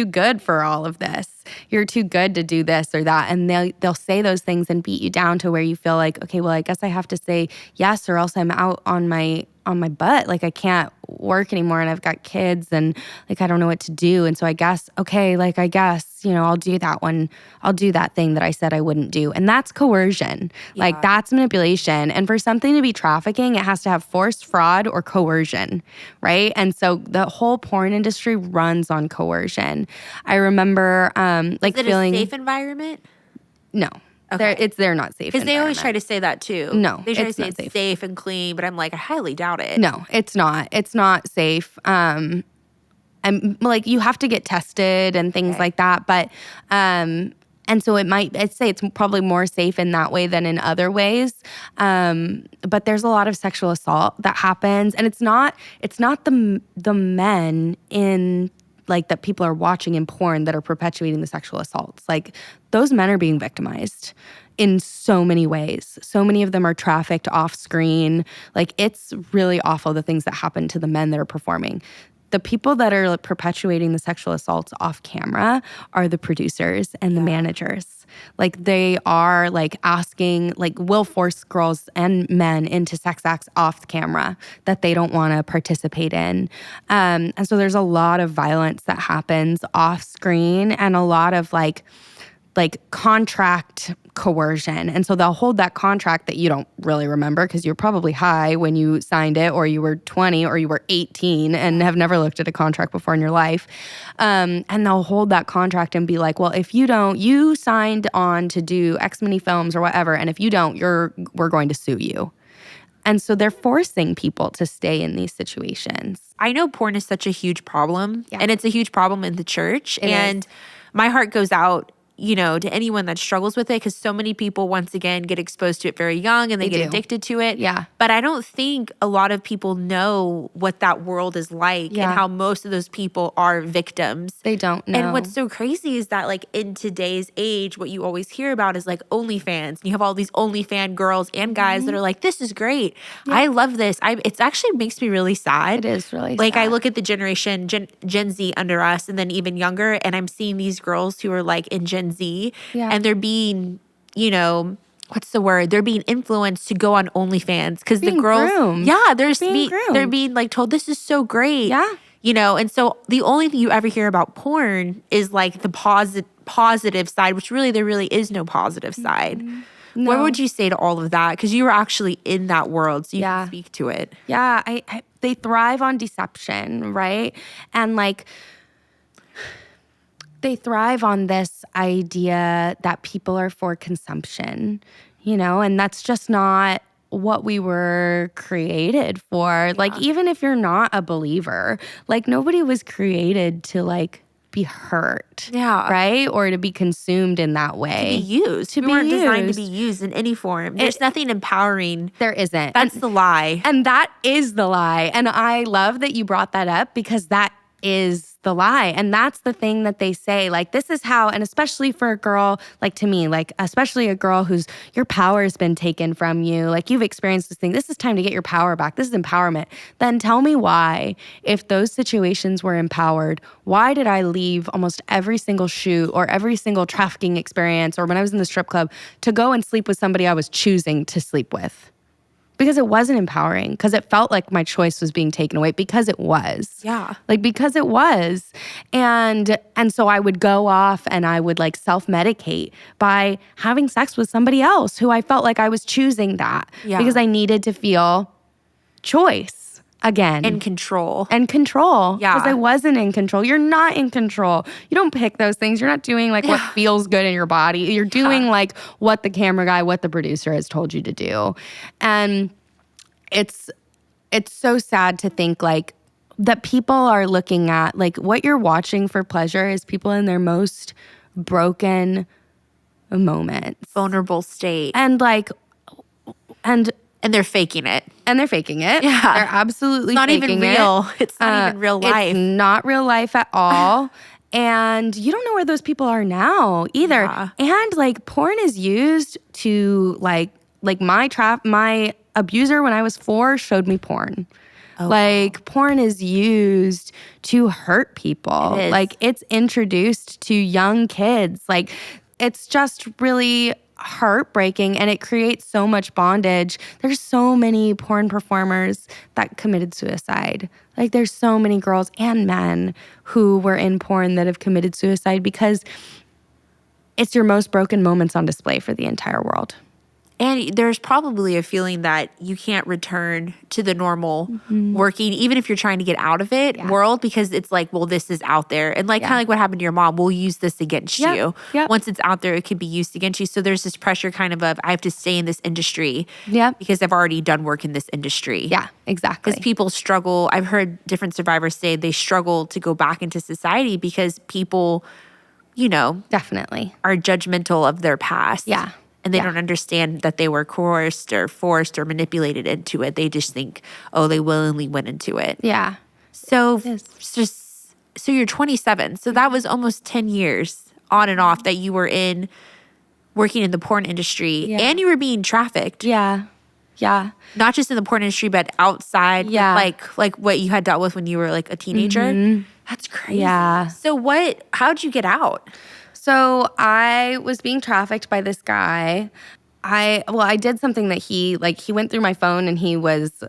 good for all of this. You're too good to do this or that. And they'll say those things and beat you down to where you feel like, okay, well, I guess I have to say yes or else I'm out on my on my butt. Like I can't work anymore and I've got kids and like I don't know what to do. And so I guess, okay, like I guess, I'll do that one. I'll do that thing that I said I wouldn't do. And that's coercion. Yeah. Like that's manipulation. And for something to be trafficking, it has to have force, fraud, or coercion, right? And so the whole porn industry runs on coercion. I remember like Is it feeling a safe environment? No. Okay. They're not safe. Because they always try to say that too. No, They try to it's say not it's safe. safe and clean, but I'm like, I highly doubt it. No, it's not. It's not safe. And like you have to get tested and things like that. But and so I'd say it's probably more safe in that way than in other ways. But there's a lot of sexual assault that happens, and it's not the men in like that people are watching in porn that are perpetuating the sexual assaults. Like those men are being victimized in so many ways. So many of them are trafficked off screen. Like it's really awful the things that happen to the men that are performing. The people that are like, perpetuating the sexual assaults off camera are the producers and the managers. Like they are like asking, like will force girls and men into sex acts off camera that they don't want to participate in. And so there's a lot of violence that happens off screen and a lot of like contract coercion. And so they'll hold that contract that you don't really remember because you're probably high when you signed it, or you were 20 or you were 18 and have never looked at a contract before in your life. And they'll hold that contract and be like, well, if you don't, you signed on to do X many films or whatever. And if you don't, we're going to sue you. And so they're forcing people to stay in these situations. I know porn is such a huge problem, and it's a huge problem in the church. It is. My heart goes out, to anyone that struggles with it, because so many people, once again, get exposed to it very young and they get addicted to it. Yeah. But I don't think a lot of people know what that world is like and how most of those people are victims. They don't know. And what's so crazy is that, like, in today's age, what you always hear about is, like, OnlyFans. And you have all these OnlyFans girls and guys that are like, this is great. Yeah. I love this. It actually makes me really sad. It is really like, sad. I look at the generation, Gen Z under us, and then even younger, and I'm seeing these girls who are, like, in Gen Z, and they're being, what's the word? They're being influenced to go on OnlyFans because the girls, groomed. they're being like told this is so great, and so the only thing you ever hear about porn is like the positive side, which really there really is no positive side. No. What would you say to all of that? Because you were actually in that world, so you can speak to it. Yeah, they thrive on deception, right? And like, they thrive on this idea that people are for consumption, and that's just not what we were created for. Yeah. Like, even if you're not a believer, like nobody was created to like be hurt, right? Or to be consumed in that way. To be used. We weren't designed to be used in any form. There's nothing empowering. There isn't. That's the lie. And that is the lie. And I love that you brought that up because that is the lie. And that's the thing that they say, like, this is how, and especially for a girl, like to me, like, especially a girl whose, your power has been taken from you, like you've experienced this thing, this is time to get your power back, this is empowerment. Then tell me why, if those situations were empowered, why did I leave almost every single shoot or every single trafficking experience or when I was in the strip club to go and sleep with somebody I was choosing to sleep with? Because it wasn't empowering, because it felt like my choice was being taken away, because it was. Yeah. Like, because it was. And so I would go off and I would like self-medicate by having sex with somebody else who I felt like I was choosing that. Yeah. Because I needed to feel choice again. And control. And control. Yeah. Because I wasn't in control. You're not in control. You don't pick those things. You're not doing like what feels good in your body. You're doing like what the camera guy, what the producer has told you to do. And it's so sad to think like that people are looking at like what you're watching for pleasure is people in their most broken moments. Vulnerable state. And like, and they're faking it. And they're faking it. Yeah. They're absolutely faking it. It's not even real. It's not even real life. It's not real life at all. And you don't know where those people are now either. Yeah. And like porn is used to like my abuser when I was 4 showed me porn. Oh, like porn is used to hurt people. Like it's introduced to young kids. Like it's just really heartbreaking, and it creates so much bondage. There's so many porn performers that committed suicide. Like, there's so many girls and men who were in porn that have committed suicide because it's your most broken moments on display for the entire world. And there's probably a feeling that you can't return to the normal working, even if you're trying to get out of it, world, because it's like, well, this is out there. And like kind of like what happened to your mom, we'll use this against you. Once it's out there, it could be used against you. So there's this pressure kind of I have to stay in this industry because I've already done work in this industry. Yeah, exactly. Because people struggle. I've heard different survivors say they struggle to go back into society because people, definitely are judgmental of their past. Yeah. And they don't understand that they were coerced or forced or manipulated into it. They just think, oh, they willingly went into it. Yeah. So you're 27. So that was almost 10 years on and off that you were working in the porn industry and you were being trafficked. Yeah. Yeah. Not just in the porn industry, but outside. Yeah. Like what you had dealt with when you were like a teenager. That's crazy. Yeah. So how'd you get out? So I was being trafficked by this guy. I did something that he went through my phone, and he wasn't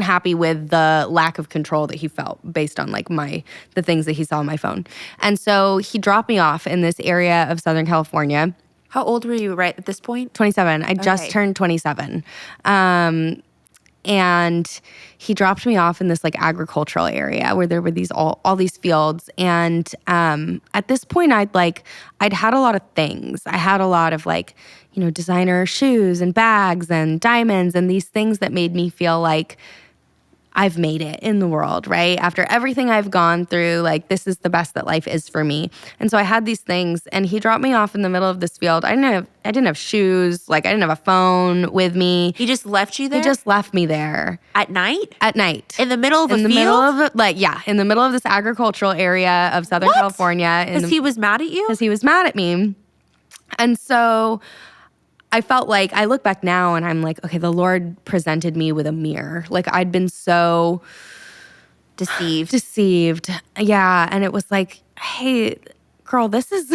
happy with the lack of control that he felt based on like the things that he saw on my phone. And so he dropped me off in this area of Southern California. How old were you right at this point? 27. I just turned 27. And he dropped me off in this like agricultural area where there were all these fields. And at this point, I'd had a lot of things. I had a lot of designer shoes and bags and diamonds and these things that made me feel like I've made it in the world, right? After everything I've gone through, like, this is the best that life is for me. And so I had these things, and he dropped me off in the middle of this field. I didn't have shoes, like I didn't have a phone with me. He just left you there? He just left me there. At night? At night. In the middle of a field? In the middle of in the middle of this agricultural area of Southern California. Because he was mad at you? Because he was mad at me. And so I felt like, I look back now and I'm like, okay, the Lord presented me with a mirror. Like, I'd been so deceived. Yeah. And it was like, hey, girl, this is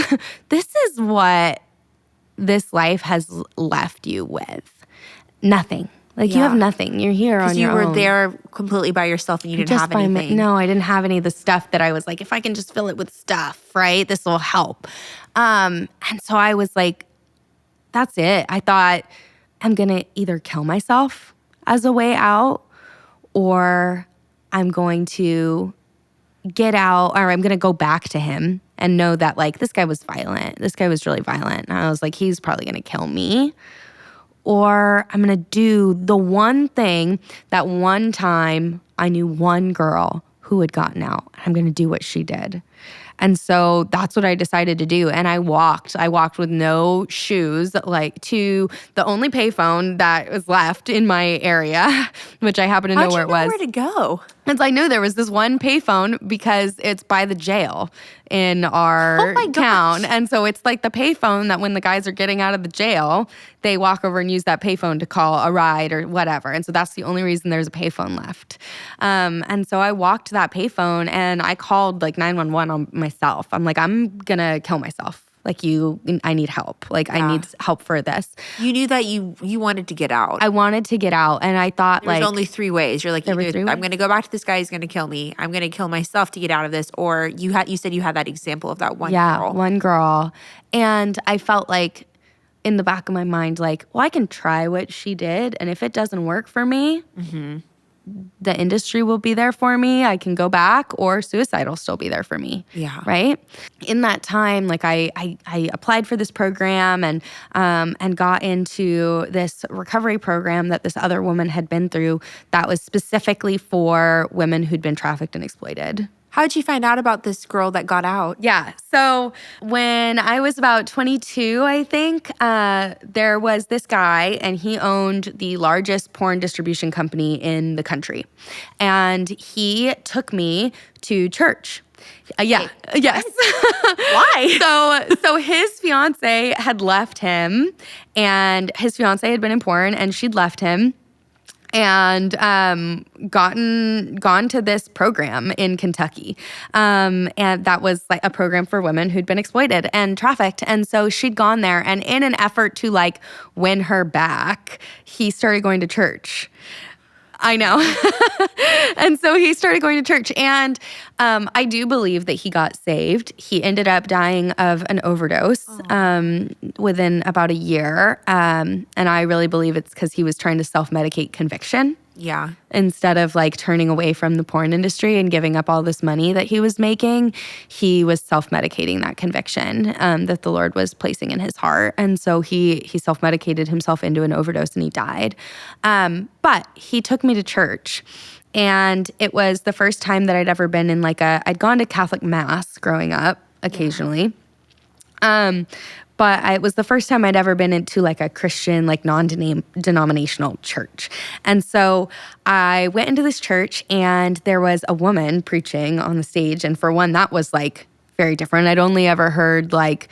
what this life has left you with. Nothing. Like, you have nothing. You're here on your own. Because you were there completely by yourself and you didn't have anything. No, I didn't have any of the stuff that I was like, if I can just fill it with stuff, right? This will help. And so I was like, that's it. I thought, I'm going to either kill myself as a way out, or I'm going to get out, or I'm going to go back to him and know that, like, this guy was violent. This guy was really violent. And I was like, he's probably going to kill me. Or I'm going to do the one thing that one time I knew one girl who had gotten out. I'm going to do what she did. And so that's what I decided to do. And I walked with no shoes, like, to the only payphone that was left in my area, which I happen to know where it was. How'd you know where to go? And so I knew there was this one payphone because it's by the jail in our town. And so it's like the payphone that when the guys are getting out of the jail, they walk over and use that payphone to call a ride or whatever. And so that's the only reason there's a payphone left. And so I walked to that payphone and I called like 911 on myself. I'm like, I'm going to kill myself. Like, I need help. Like, I need help for this. You knew that you wanted to get out. I wanted to get out. And I thought, There's only three ways. You're like, either I'm going to go back to this guy, he's going to kill me. I'm going to kill myself to get out of this. Or you said you had that example of that one girl. Yeah, one girl. And I felt like in the back of my mind, like, well, I can try what she did. And if it doesn't work for me, the industry will be there for me. I can go back, or suicide will still be there for me. Yeah. Right? In that time, like, I applied for this program and got into this recovery program that this other woman had been through that was specifically for women who'd been trafficked and exploited. How did you find out about this girl that got out? Yeah. So when I was about 22, I think, there was this guy, and he owned the largest porn distribution company in the country. And he took me to church. Yes. Why? So his fiance had left him, and his fiance had been in porn, and she'd left him. and gone to this program in Kentucky. And that was like a program for women who'd been exploited and trafficked. And so she'd gone there, and in an effort to like win her back, he started going to church. I know. And so he started going to church. And I do believe that he got saved. He ended up dying of an overdose within about a year. And I really believe it's because he was trying to self-medicate conviction. Yeah. Instead of like turning away from the porn industry and giving up all this money that he was making, he was self-medicating that conviction that the Lord was placing in his heart. And so he self-medicated himself into an overdose and he died. But he took me to church. And it was the first time that I'd ever been in I'd gone to Catholic Mass growing up occasionally. But it was the first time I'd ever been into like a Christian, like non-denominational church. And so I went into this church and there was a woman preaching on the stage. And for one, that was like very different. I'd only ever heard the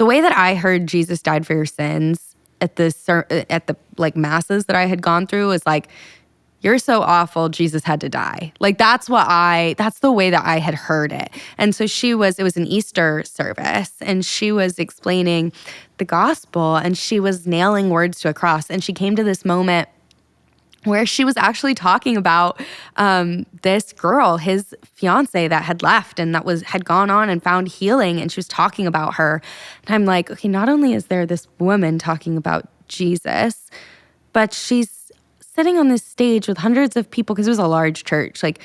way that I heard Jesus died for your sins at the like masses that I had gone through was like, you're so awful, Jesus had to die. Like that's the way that I had heard it. And so it was an Easter service and she was explaining the gospel and she was nailing words to a cross. And she came to this moment where she was actually talking about this girl, his fiance that had left and had gone on and found healing. And she was talking about her. And I'm like, okay, not only is there this woman talking about Jesus, but she's sitting on this stage with hundreds of people, because it was a large church, like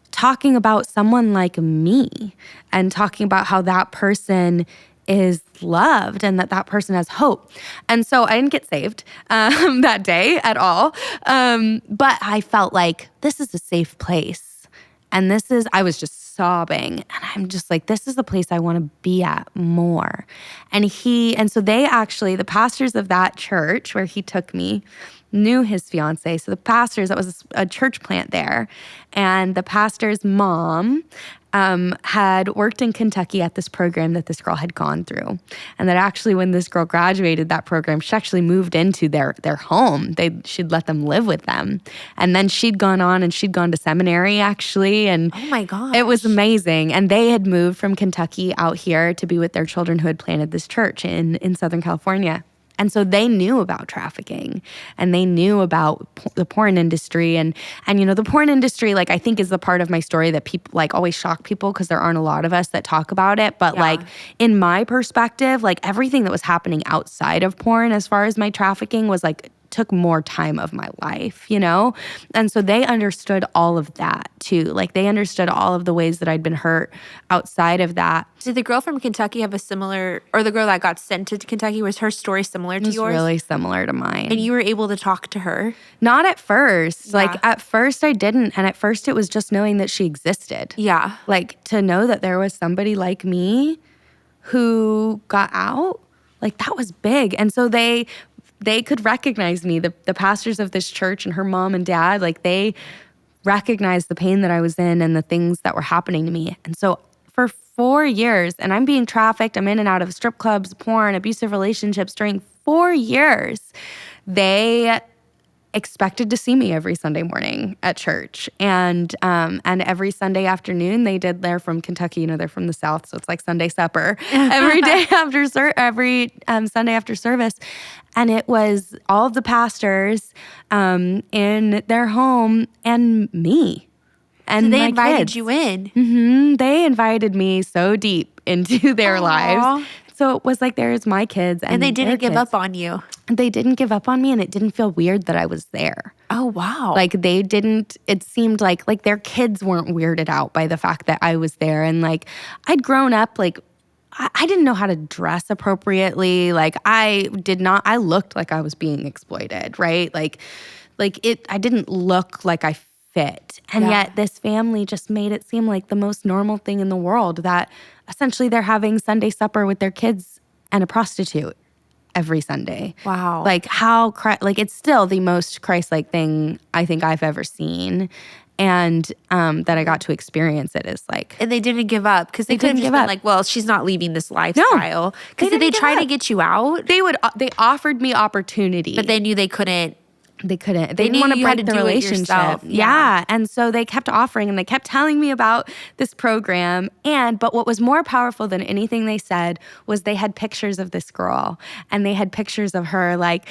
talking about someone like me and talking about how that person is loved and that person has hope. And so I didn't get saved that day at all. But I felt like this is a safe place. And I was just sobbing. And I'm just like, this is the place I want to be at more. And so the pastors of that church where he took me knew his fiance. So the pastors, that was a church plant there. And the pastor's mom had worked in Kentucky at this program that this girl had gone through. And that actually when this girl graduated that program, she actually moved into their home. She'd let them live with them. And then she'd gone to seminary actually. And oh my gosh, it was amazing. And they had moved from Kentucky out here to be with their children who had planted this church in Southern California. And so they knew about trafficking and they knew about the porn industry. And the porn industry, like, I think is the part of my story that people like always shock people because there aren't a lot of us that talk about it. But like in my perspective, like everything that was happening outside of porn as far as my trafficking was like took more time of my life, And so they understood all of that too. Like they understood all of the ways that I'd been hurt outside of that. Did the girl from Kentucky have or the girl that got sent to Kentucky, was her story similar to yours? It was really similar to mine. And you were able to talk to her? Not at first. Yeah. Like at first I didn't. And at first it was just knowing that she existed. Yeah. Like to know that there was somebody like me who got out, like that was big. And so they could recognize me, the pastors of this church and her mom and dad, like they recognized the pain that I was in and the things that were happening to me. And so for 4 years, and I'm being trafficked, I'm in and out of strip clubs, porn, abusive relationships during 4 years, they expected to see me every Sunday morning at church. And every Sunday afternoon, they're from Kentucky, they're from the South, so it's like Sunday supper every day every Sunday after service. And it was all of the pastors in their home and me. And so they my invited kids. you in. Mm-hmm. They invited me so deep into their lives. So it was like, there's my kids and they didn't give up on you. They didn't give up on me, and it didn't feel weird that I was there. Oh, wow. Like they didn't, it seemed like their kids weren't weirded out by the fact that I was there. And like I'd grown up, like I didn't know how to dress appropriately. Like I looked like I was being exploited, right? I didn't look like I fit. And yet this family just made it seem like the most normal thing in the world, that essentially they're having Sunday supper with their kids and a prostitute. every Sunday. Wow. Like it's still the most Christ-like thing I think I've ever seen. And that I got to experience it is like. And they didn't give up because they could have just been like, well, she's not leaving this lifestyle. Because did they try to get you out? They offered me opportunity. But they knew they couldn't. They didn't want to break the relationship. Yeah. And so they kept offering and they kept telling me about this program. But what was more powerful than anything they said was they had pictures of this girl and they had pictures of her like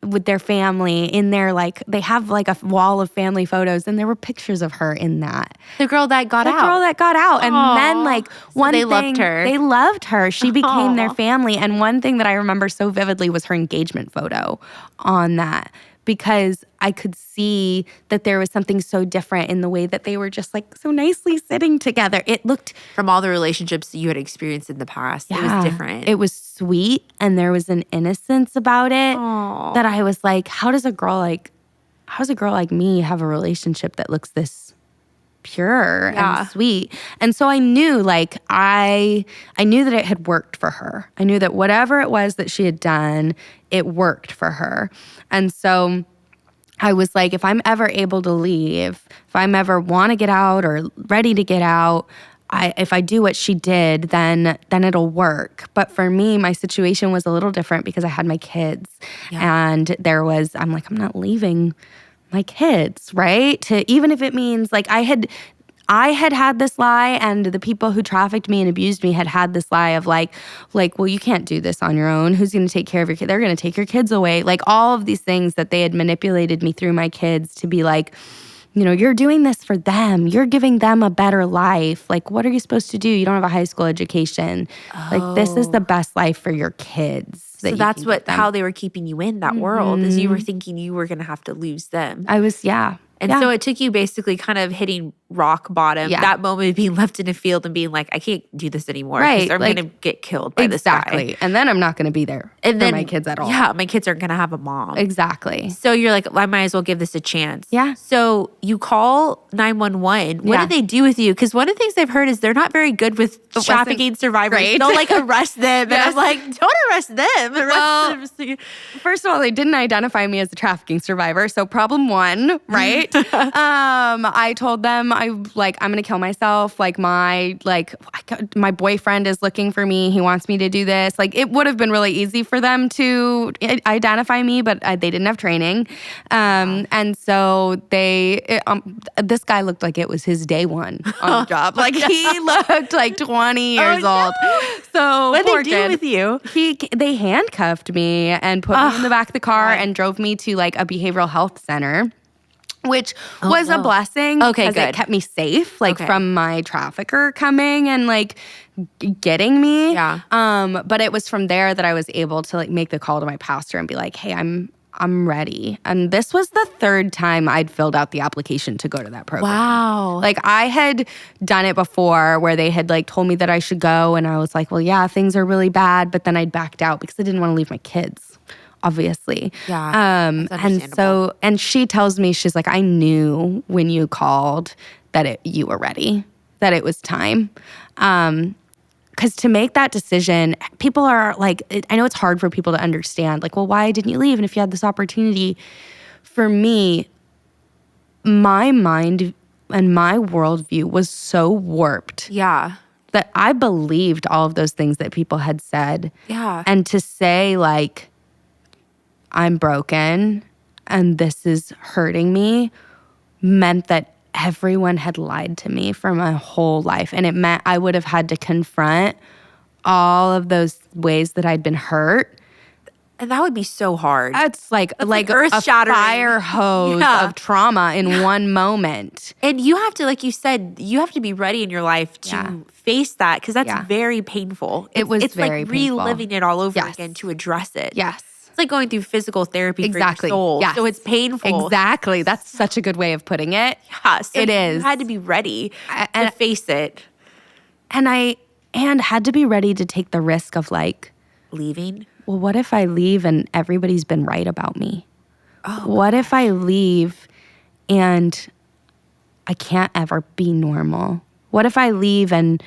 with their family in their like, they have like a wall of family photos and there were pictures of her in that. The girl that got out. The girl that got out. And then like they loved her. They loved her. She became their family. And one thing that I remember so vividly was her engagement photo on that. Because I could see that there was something so different in the way that they were just like so nicely sitting together. It looked from all the relationships that you had experienced in the past. It was different. It was sweet and there was an innocence about it that I was like, how does a girl like me have a relationship that looks this pure and sweet? And so I knew like I knew that it had worked for her. I knew that whatever it was that she had done, it worked for her. And so I was like, if I'm ever able to leave, if I'm ever want to get out or ready to get out, if I do what she did, then it'll work. But for me, my situation was a little different because I had my kids. And I'm like, I'm not leaving my kids, right? Even if it means like I had this lie and the people who trafficked me and abused me had this lie of like, well, you can't do this on your own. Who's going to take care of your kid? They're going to take your kids away. Like all of these things that they had manipulated me through my kids to be like, you're doing this for them. You're giving them a better life. Like, what are you supposed to do? You don't have a high school education. Like, this is the best life for your kids. So that's how they were keeping you in that world, is you were thinking you were going to have to lose them. I was, And so it took you basically kind of hitting rock bottom, that moment of being left in a field and being like, I can't do this anymore. Right. I'm going to get killed by this guy. Exactly. And then I'm not going to be there for my kids at all. Yeah, my kids aren't going to have a mom. Exactly. So you're like, I might as well give this a chance. Yeah. So you call 911. What did they do with you? Because one of the things I've heard is they're not very good with trafficking survivors. Right? They'll like arrest them. And I'm like, don't arrest them. Arrest them. First of all, they didn't identify me as a trafficking survivor. So problem one, right? I told them I'm going to kill myself. Like my boyfriend is looking for me. He wants me to do this. Like it would have been really easy for them to identify me, but they didn't have training. And so this guy looked like it was his day one on the job. Like he looked like 20 years old. So what did they do with you? They handcuffed me and put me in the back of the car and drove me to like a behavioral health center. Which was a blessing because it kept me safe, from my trafficker coming and like getting me. Yeah. But it was from there that I was able to like make the call to my pastor and be like, hey, I'm ready. And this was the third time I'd filled out the application to go to that program. Wow. Like I had done it before where they had like told me that I should go and I was like, well, yeah, things are really bad. But then I'd backed out because I didn't want to leave my kids. Obviously. Yeah. And she tells me, she's like, I knew when you called that you were ready, that it was time. Because to make that decision, people are like, I know it's hard for people to understand, like, well, why didn't you leave? And if you had this opportunity, for me, my mind and my worldview was so warped. Yeah. That I believed all of those things that people had said. Yeah. And to say like, I'm broken and this is hurting me meant that everyone had lied to me for my whole life. And it meant I would have had to confront all of those ways that I'd been hurt. And that would be so hard. That's like earth-shattering. A fire hose of trauma in one moment. And you have to, like you said, you have to be ready in your life to face that because that's very painful. It's very like painful. reliving it all over again to address it. Yes. It's like going through physical therapy for your soul. Yes. So it's painful. Exactly. That's such a good way of putting it. Yeah, so it is. You had to be ready to face it. And I had to be ready to take the risk of like leaving. Well, what if I leave and everybody's been right about me? What if I leave and I can't ever be normal? What if I leave and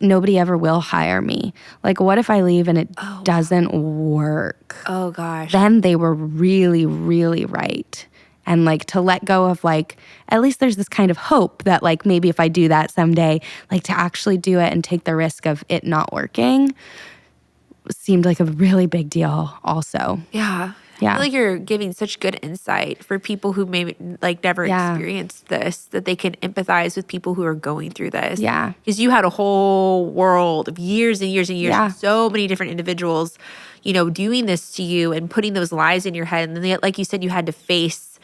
nobody ever will hire me? Like, what if I leave and it doesn't work? Oh, gosh. Then they were really, really right. And like to let go of like, at least there's this kind of hope that like maybe if I do that someday, like to actually do it and take the risk of it not working seemed like a really big deal also. Yeah. Yeah. I feel like you're giving such good insight for people who maybe like never experienced this, that they can empathize with people who are going through this. Yeah. Because you had a whole world of years and years and years, Yeah. so many different individuals, you know, doing this to you and putting those lies in your head. And then, like you said, you had to face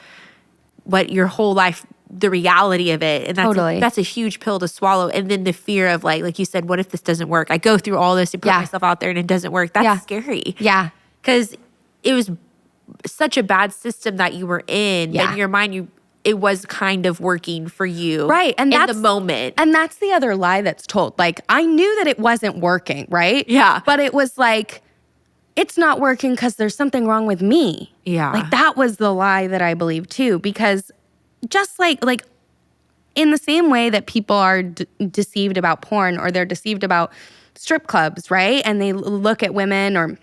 what your whole life, the reality of it. And that's a huge pill to swallow. And then the fear of like you said, what if this doesn't work? I go through all this to put myself out there and it doesn't work. That's scary. Yeah. Because it was such a bad system that you were in, but in your mind, it was kind of working for you, right? And in the moment. And that's the other lie that's told. Like, I knew that it wasn't working, right? Yeah. But it was like, it's not working because there's something wrong with me. Yeah. Like, that was the lie that I believed too. Because just like in the same way that people are deceived about porn, or they're deceived about strip clubs, right? And they look at women or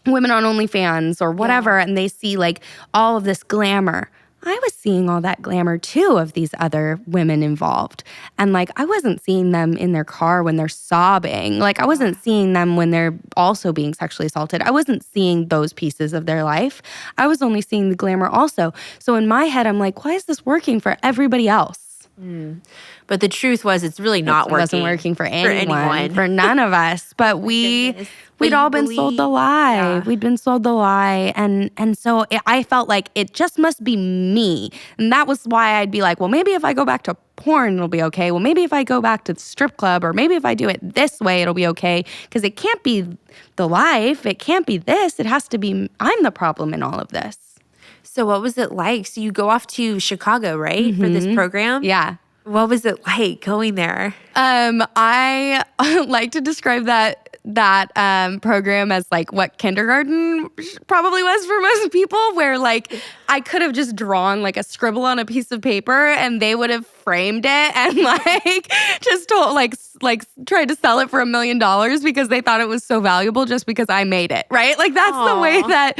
women on OnlyFans or whatever, and they see like all of this glamour. I was seeing all that glamour too of these other women involved. And like, I wasn't seeing them in their car when they're sobbing. Like, I wasn't seeing them when they're also being sexually assaulted. I wasn't seeing those pieces of their life. I was only seeing the glamour also. So in my head, I'm like, why is this working for everybody else? But the truth was, it's really not working. It wasn't working for anyone, for none of us. But we'd all been sold the lie. Yeah. We'd been sold the lie. And so I felt like it just must be me. And that was why I'd be like, well, maybe if I go back to porn, it'll be okay. Well, maybe if I go back to the strip club, or maybe if I do it this way, it'll be okay. Because it can't be the life. It can't be this. It has to be, I'm the problem in all of this. So what was it like? So you go off to Chicago, right, for this program? Yeah. What was it like going there? I like to describe that program as like what kindergarten probably was for most people, where like I could have just drawn like a scribble on a piece of paper and they would have framed it and like just told like tried to sell it for $1 million because they thought it was so valuable just because I made it, right? Like that's the way that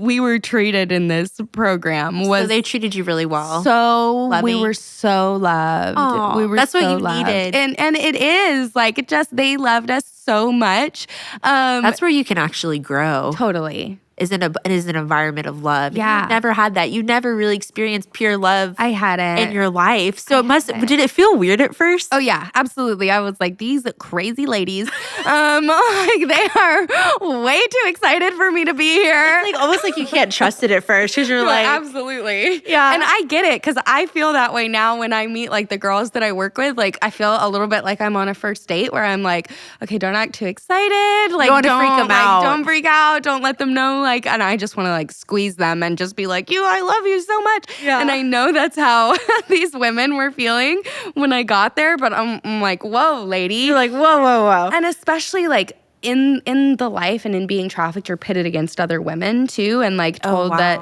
we were treated in this program. So they treated you really well. So loving. We were so loved. Aww, we were that's so what you loved. needed. And it is like they loved us so much. That's where you can actually grow. Totally. Is an environment of love. Yeah. You never had that. You never really experienced pure love. I hadn't. In your life. So did it feel weird at first? Oh yeah, absolutely. I was like, these crazy ladies, like they are way too excited for me to be here. It's like almost like you can't trust it at first because you're like, absolutely. Yeah. And I get it, because I feel that way now when I meet like the girls that I work with. Like I feel a little bit like I'm on a first date where I'm like, okay, don't act too excited. Like don't freak them out. Don't freak out. Don't let them know. Like, and I just want to like squeeze them and just be like, I love you so much. Yeah. And I know that's how these women were feeling when I got there. But I'm like, whoa, lady. You're like, whoa. And especially like in the life and in being trafficked, you're pitted against other women too, and like told that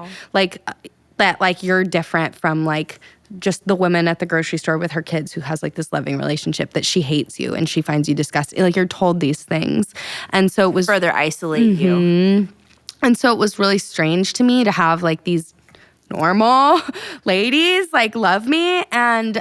you're different from like just the woman at the grocery store with her kids who has like this loving relationship, that she hates you and she finds you disgusting. Like you're told these things. And so it was further isolate you. And so it was really strange to me to have like these normal ladies like love me. And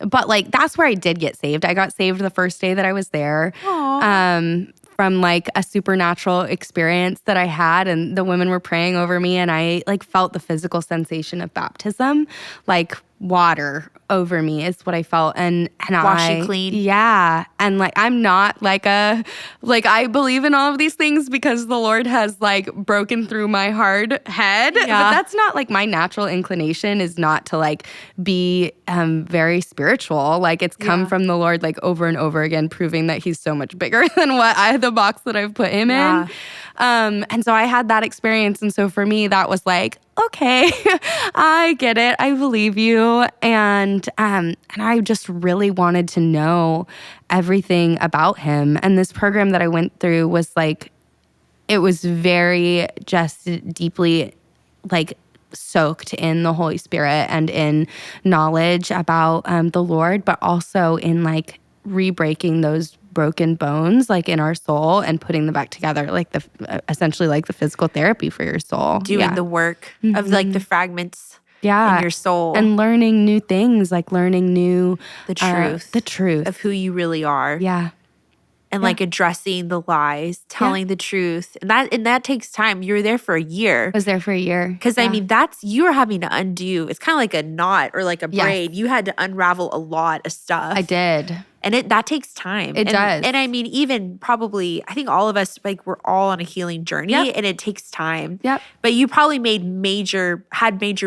but like that's where I did get saved. I got saved the first day that I was there. From like a supernatural experience that I had, and the women were praying over me, and I like felt the physical sensation of baptism, like water over me is what I felt. And wash you clean. Yeah. And like, I'm not like I believe in all of these things because the Lord has like broken through my hard head. Yeah. But that's not like my natural inclination is not to like be very spiritual. Like it's come from the Lord like over and over again, proving that he's so much bigger than the box that I've put him in. And so I had that experience. And so for me, that was like, okay, I get it. I believe you. And I just really wanted to know everything about him. And this program that I went through was like, it was very just deeply like soaked in the Holy Spirit and in knowledge about the Lord, but also in like re-breaking those broken bones like in our soul and putting them back together, like essentially like the physical therapy for your soul. Doing the work of like the fragments in your soul. And learning new things, like learning the truth of who you really are. Yeah. And like addressing the lies, telling the truth. And that takes time. You were there for a year. I was there for a year. Because I mean, you were having to undo. It's kind of like a knot or like a braid. You had to unravel a lot of stuff. I did. And that takes time. It does. And I mean, even probably, I think all of us, like, we're all on a healing journey and it takes time. Yep. But you probably had major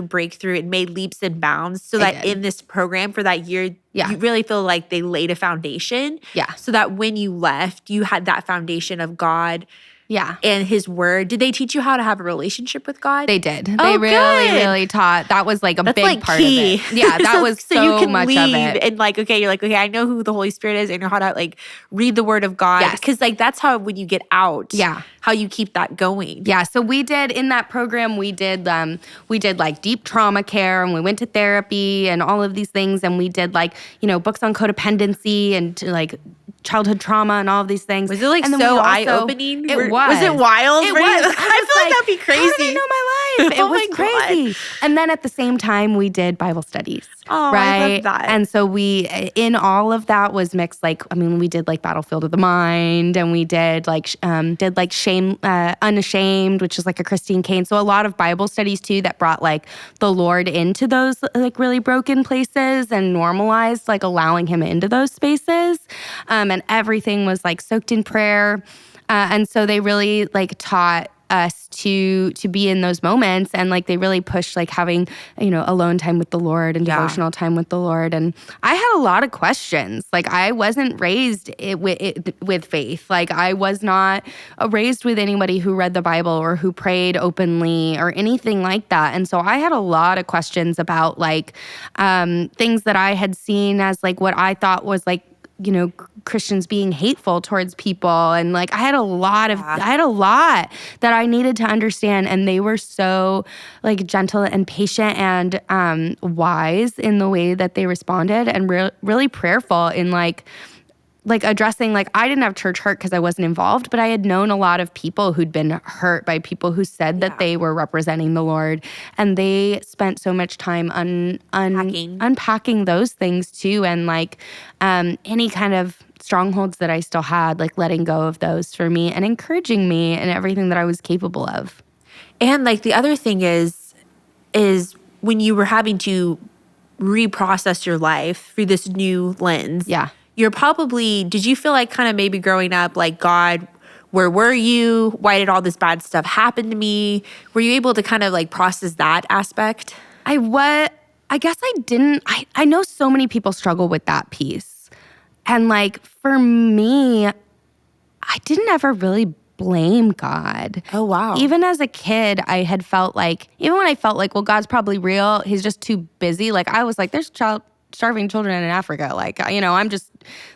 breakthrough and made leaps and bounds so that in this program for that year, you really feel like they laid a foundation. Yeah. So that when you left, you had that foundation of God. Yeah. And his word. Did they teach you how to have a relationship with God? They did. They really taught. That was like a big part key. of it. Yeah, that was so you can much leave of it. And like, okay, you're like, okay, I know who the Holy Spirit is. I know how to like read the word of God. Yes. Because like that's how when you get out, how you keep that going. Yeah. So we did in that program, we did like deep trauma care and we went to therapy and all of these things. And we did like, books on codependency and like childhood trauma and all of these things. Was it like so eye-opening? It was. Was it wild? It was. I feel like that'd be crazy. How did I know my life? It was crazy. And then at the same time, we did Bible studies. Oh, right? I love that. And so in all of that was mixed, like, I mean, we did like Battlefield of the Mind and we did like Shame, Unashamed, which is like a Christine Kane. So a lot of Bible studies too that brought like the Lord into those like really broken places and normalized like allowing him into those spaces. And everything was like soaked in prayer. And so they really like taught us to be in those moments, and like they really pushed like having alone time with the Lord and devotional time with the Lord. And I had a lot of questions. Like I wasn't raised with faith. Like I was not raised with anybody who read the Bible or who prayed openly or anything like that. And so I had a lot of questions about like things that I had seen as like what I thought was like Christians being hateful towards people. And like, I had a lot that I needed to understand. And they were so like gentle and patient and wise in the way that they responded and really prayerful in like addressing, like I didn't have church hurt because I wasn't involved, but I had known a lot of people who'd been hurt by people who said that they were representing the Lord. And they spent so much time unpacking those things too. And like any kind of strongholds that I still had, like letting go of those for me and encouraging me in everything that I was capable of. And like the other thing is when you were having to reprocess your life through this new lens. Yeah. Did you feel like kind of maybe growing up, like, God, where were you? Why did all this bad stuff happen to me? Were you able to kind of like process that aspect? I guess I didn't. I know so many people struggle with that piece. And like for me, I didn't ever really blame God. Oh, wow. Even as a kid, I had felt like, even when I felt like, well, God's probably real, he's just too busy. Like I was like, there's starving children in Africa. Like, I'm just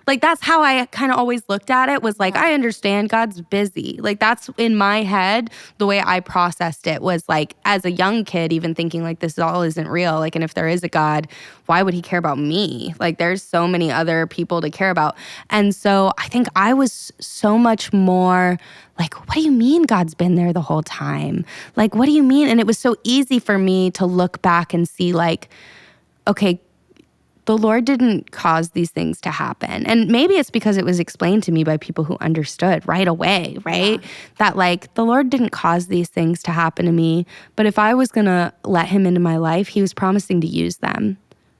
like, that's how I kind of always looked at it was like, I understand God's busy. Like that's in my head, the way I processed it was like, as a young kid, even thinking like this all isn't real. Like, and if there is a God, why would he care about me? Like there's so many other people to care about. And so I think I was so much more like, what do you mean God's been there the whole time? Like, what do you mean? And it was so easy for me to look back and see like, okay, the Lord didn't cause these things to happen. And maybe it's because it was explained to me by people who understood right away, right? Yeah. That like, the Lord didn't cause these things to happen to me, but if I was gonna let him into my life, he was promising to use them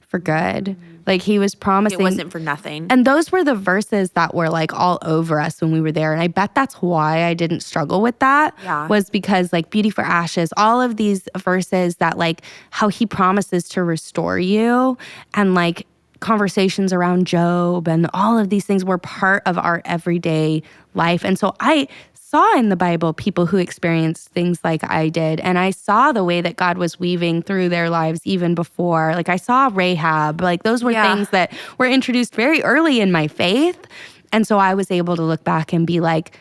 for good. Mm-hmm. Like he was promising. It wasn't for nothing. And those were the verses that were like all over us when we were there. And I bet that's why I didn't struggle with that was because like Beauty for Ashes, all of these verses that like how he promises to restore you and like conversations around Job and all of these things were part of our everyday life. And so I saw in the Bible people who experienced things like I did. And I saw the way that God was weaving through their lives even before. Like I saw Rahab, like those were things that were introduced very early in my faith. And so I was able to look back and be like,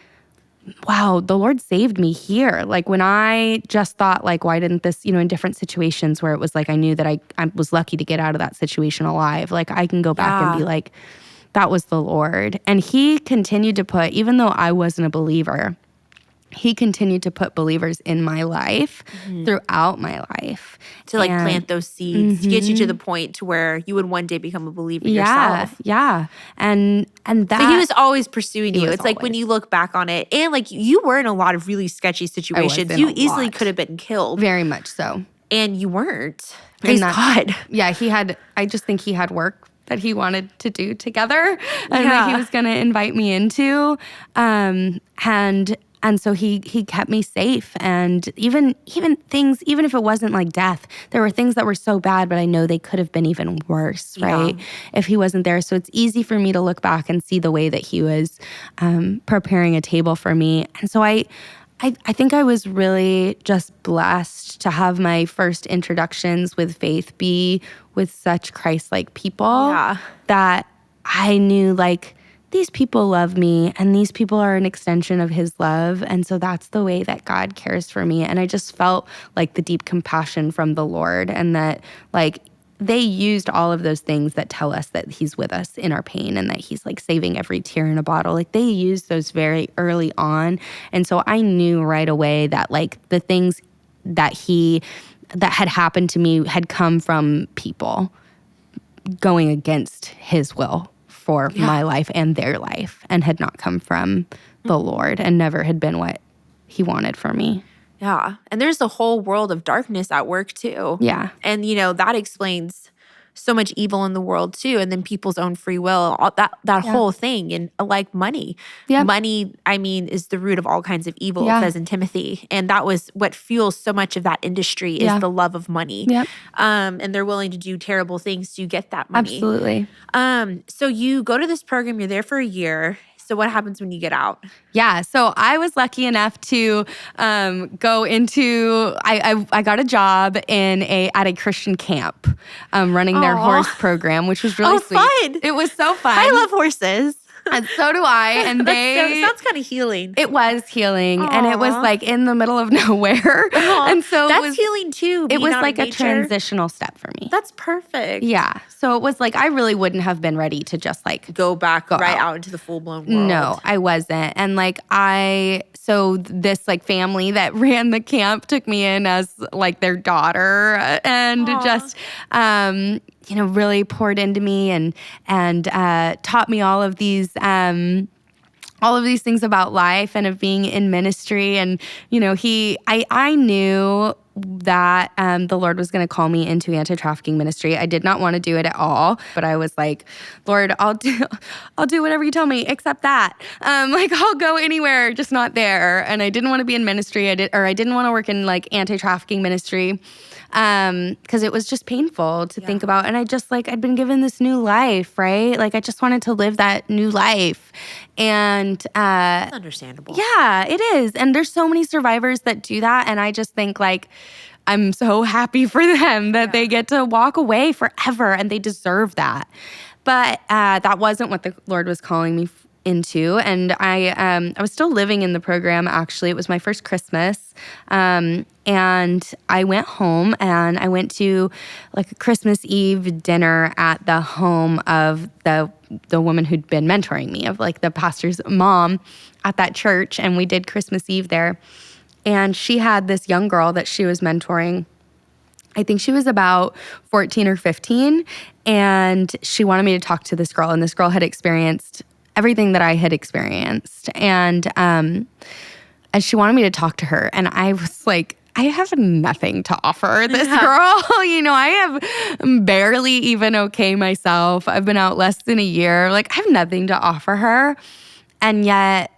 wow, the Lord saved me here. Like when I just thought like, why didn't this, in different situations where it was like, I knew that I was lucky to get out of that situation alive. Like I can go back and be like, that was the Lord. And he continued to put, even though I wasn't a believer, he continued to put believers in my life throughout my life. To like plant those seeds, to get you to the point to where you would one day become a believer yourself. Yeah. And that. So he was always pursuing you. was It's like when always. you look back on it, and like you were in a lot of really sketchy situations. in You a easily lot. could have been killed. Very much so. And you weren't. Praise God. Yeah, I just think he had work that he wanted to do together and that he was going to invite me into. And so he kept me safe. And even things, even if it wasn't like death, there were things that were so bad, but I know they could have been even worse, right? If he wasn't there. So it's easy for me to look back and see the way that he was preparing a table for me. And so I think I was really just blessed to have my first introductions with faith be with such Christ-like people that I knew like these people love me and these people are an extension of his love. And so that's the way that God cares for me. And I just felt like the deep compassion from the Lord and that like they used all of those things that tell us that he's with us in our pain and that he's like saving every tear in a bottle. Like they used those very early on. And so I knew right away that like the things that had happened to me had come from people going against his will for my life and their life and had not come from the Lord and never had been what he wanted for me. Yeah. And there's a whole world of darkness at work too. Yeah. And, that explains so much evil in the world too. And then people's own free will, all that whole thing. And like money. Yeah. Money, I mean, is the root of all kinds of evil, it Yeah. says in Timothy. And that was what fuels so much of that industry is the love of money. Yep. And they're willing to do terrible things to get that money. Absolutely. So you go to this program, you're there for a year. So what happens when you get out? Yeah, so I was lucky enough to go into. I got a job at a Christian camp, running their horse program, which was really sweet. Fun! It was so fun. I love horses. And so do I. And It sounds kind of healing. It was healing, and it was like in the middle of nowhere. And so that's healing too. It was like a nature. transitional step for me. That's perfect. Yeah. So it was like I really wouldn't have been ready to just like go back out into the full blown world. No, I wasn't. And like so this like family that ran the camp took me in as like their daughter and just really poured into me and taught me all of these things about life and of being in ministry. And, I knew that the Lord was going to call me into anti-trafficking ministry. I did not want to do it at all, but I was like, Lord, I'll do whatever you tell me, except that. I'll go anywhere, just not there. And I didn't want to be in ministry. I didn't want to work in like anti-trafficking ministry. Because it was just painful to think about. And I just I'd been given this new life, right? Like I just wanted to live that new life. And that's understandable. Yeah, it is. And there's so many survivors that do that. And I just think I'm so happy for them that they get to walk away forever and they deserve that. But that wasn't what the Lord was calling me into. And I was still living in the program, actually. It was my first Christmas. And I went home and I went to like a Christmas Eve dinner at the home of the woman who'd been mentoring me, of like the pastor's mom at that church. And we did Christmas Eve there. And she had this young girl that she was mentoring. I think she was about 14 or 15. And she wanted me to talk to this girl. And this girl had experienced everything that I had experienced. And she wanted me to talk to her. And I was like, I have nothing to offer this girl. I have barely even okay myself. I've been out less than a year. Like, I have nothing to offer her. And yet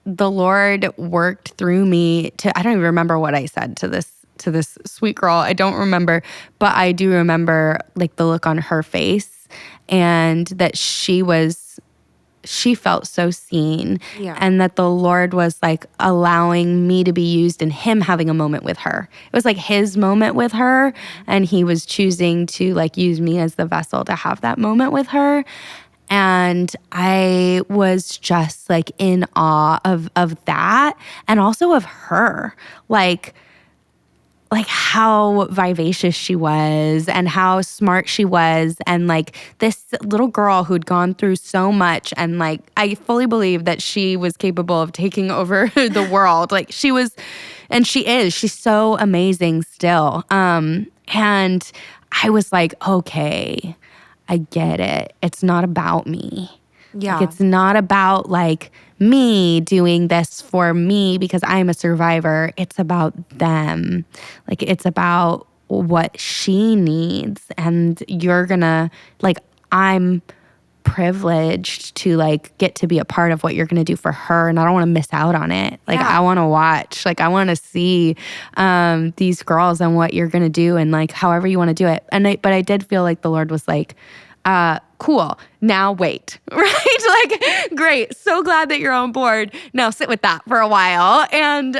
the Lord worked through me I don't even remember what I said to this sweet girl. I don't remember, but I do remember like the look on her face and that she felt so seen and that the Lord was like allowing me to be used and him having a moment with her. It was like his moment with her and he was choosing to like use me as the vessel to have that moment with her. And I was just like in awe of that and also of her. Like like how vivacious she was and how smart she was, and like this little girl who'd gone through so much, and like I fully believe that she was capable of taking over the world. Like she was, and she's so amazing still. And I was like, okay, I get it. It's not about me. Yeah. Like, it's not about like me doing this for me because I'm a survivor. It's about them. Like, it's about what she needs. And you're gonna, like, I'm privileged to like get to be a part of what you're gonna do for her. And I don't wanna miss out on it. Like, Yeah. I wanna watch. Like, I wanna see these girls and what you're gonna do and like however you wanna do it. But I did feel like the Lord was like, cool. Now wait, right? Like, great. So glad that you're on board. Now sit with that for a while. And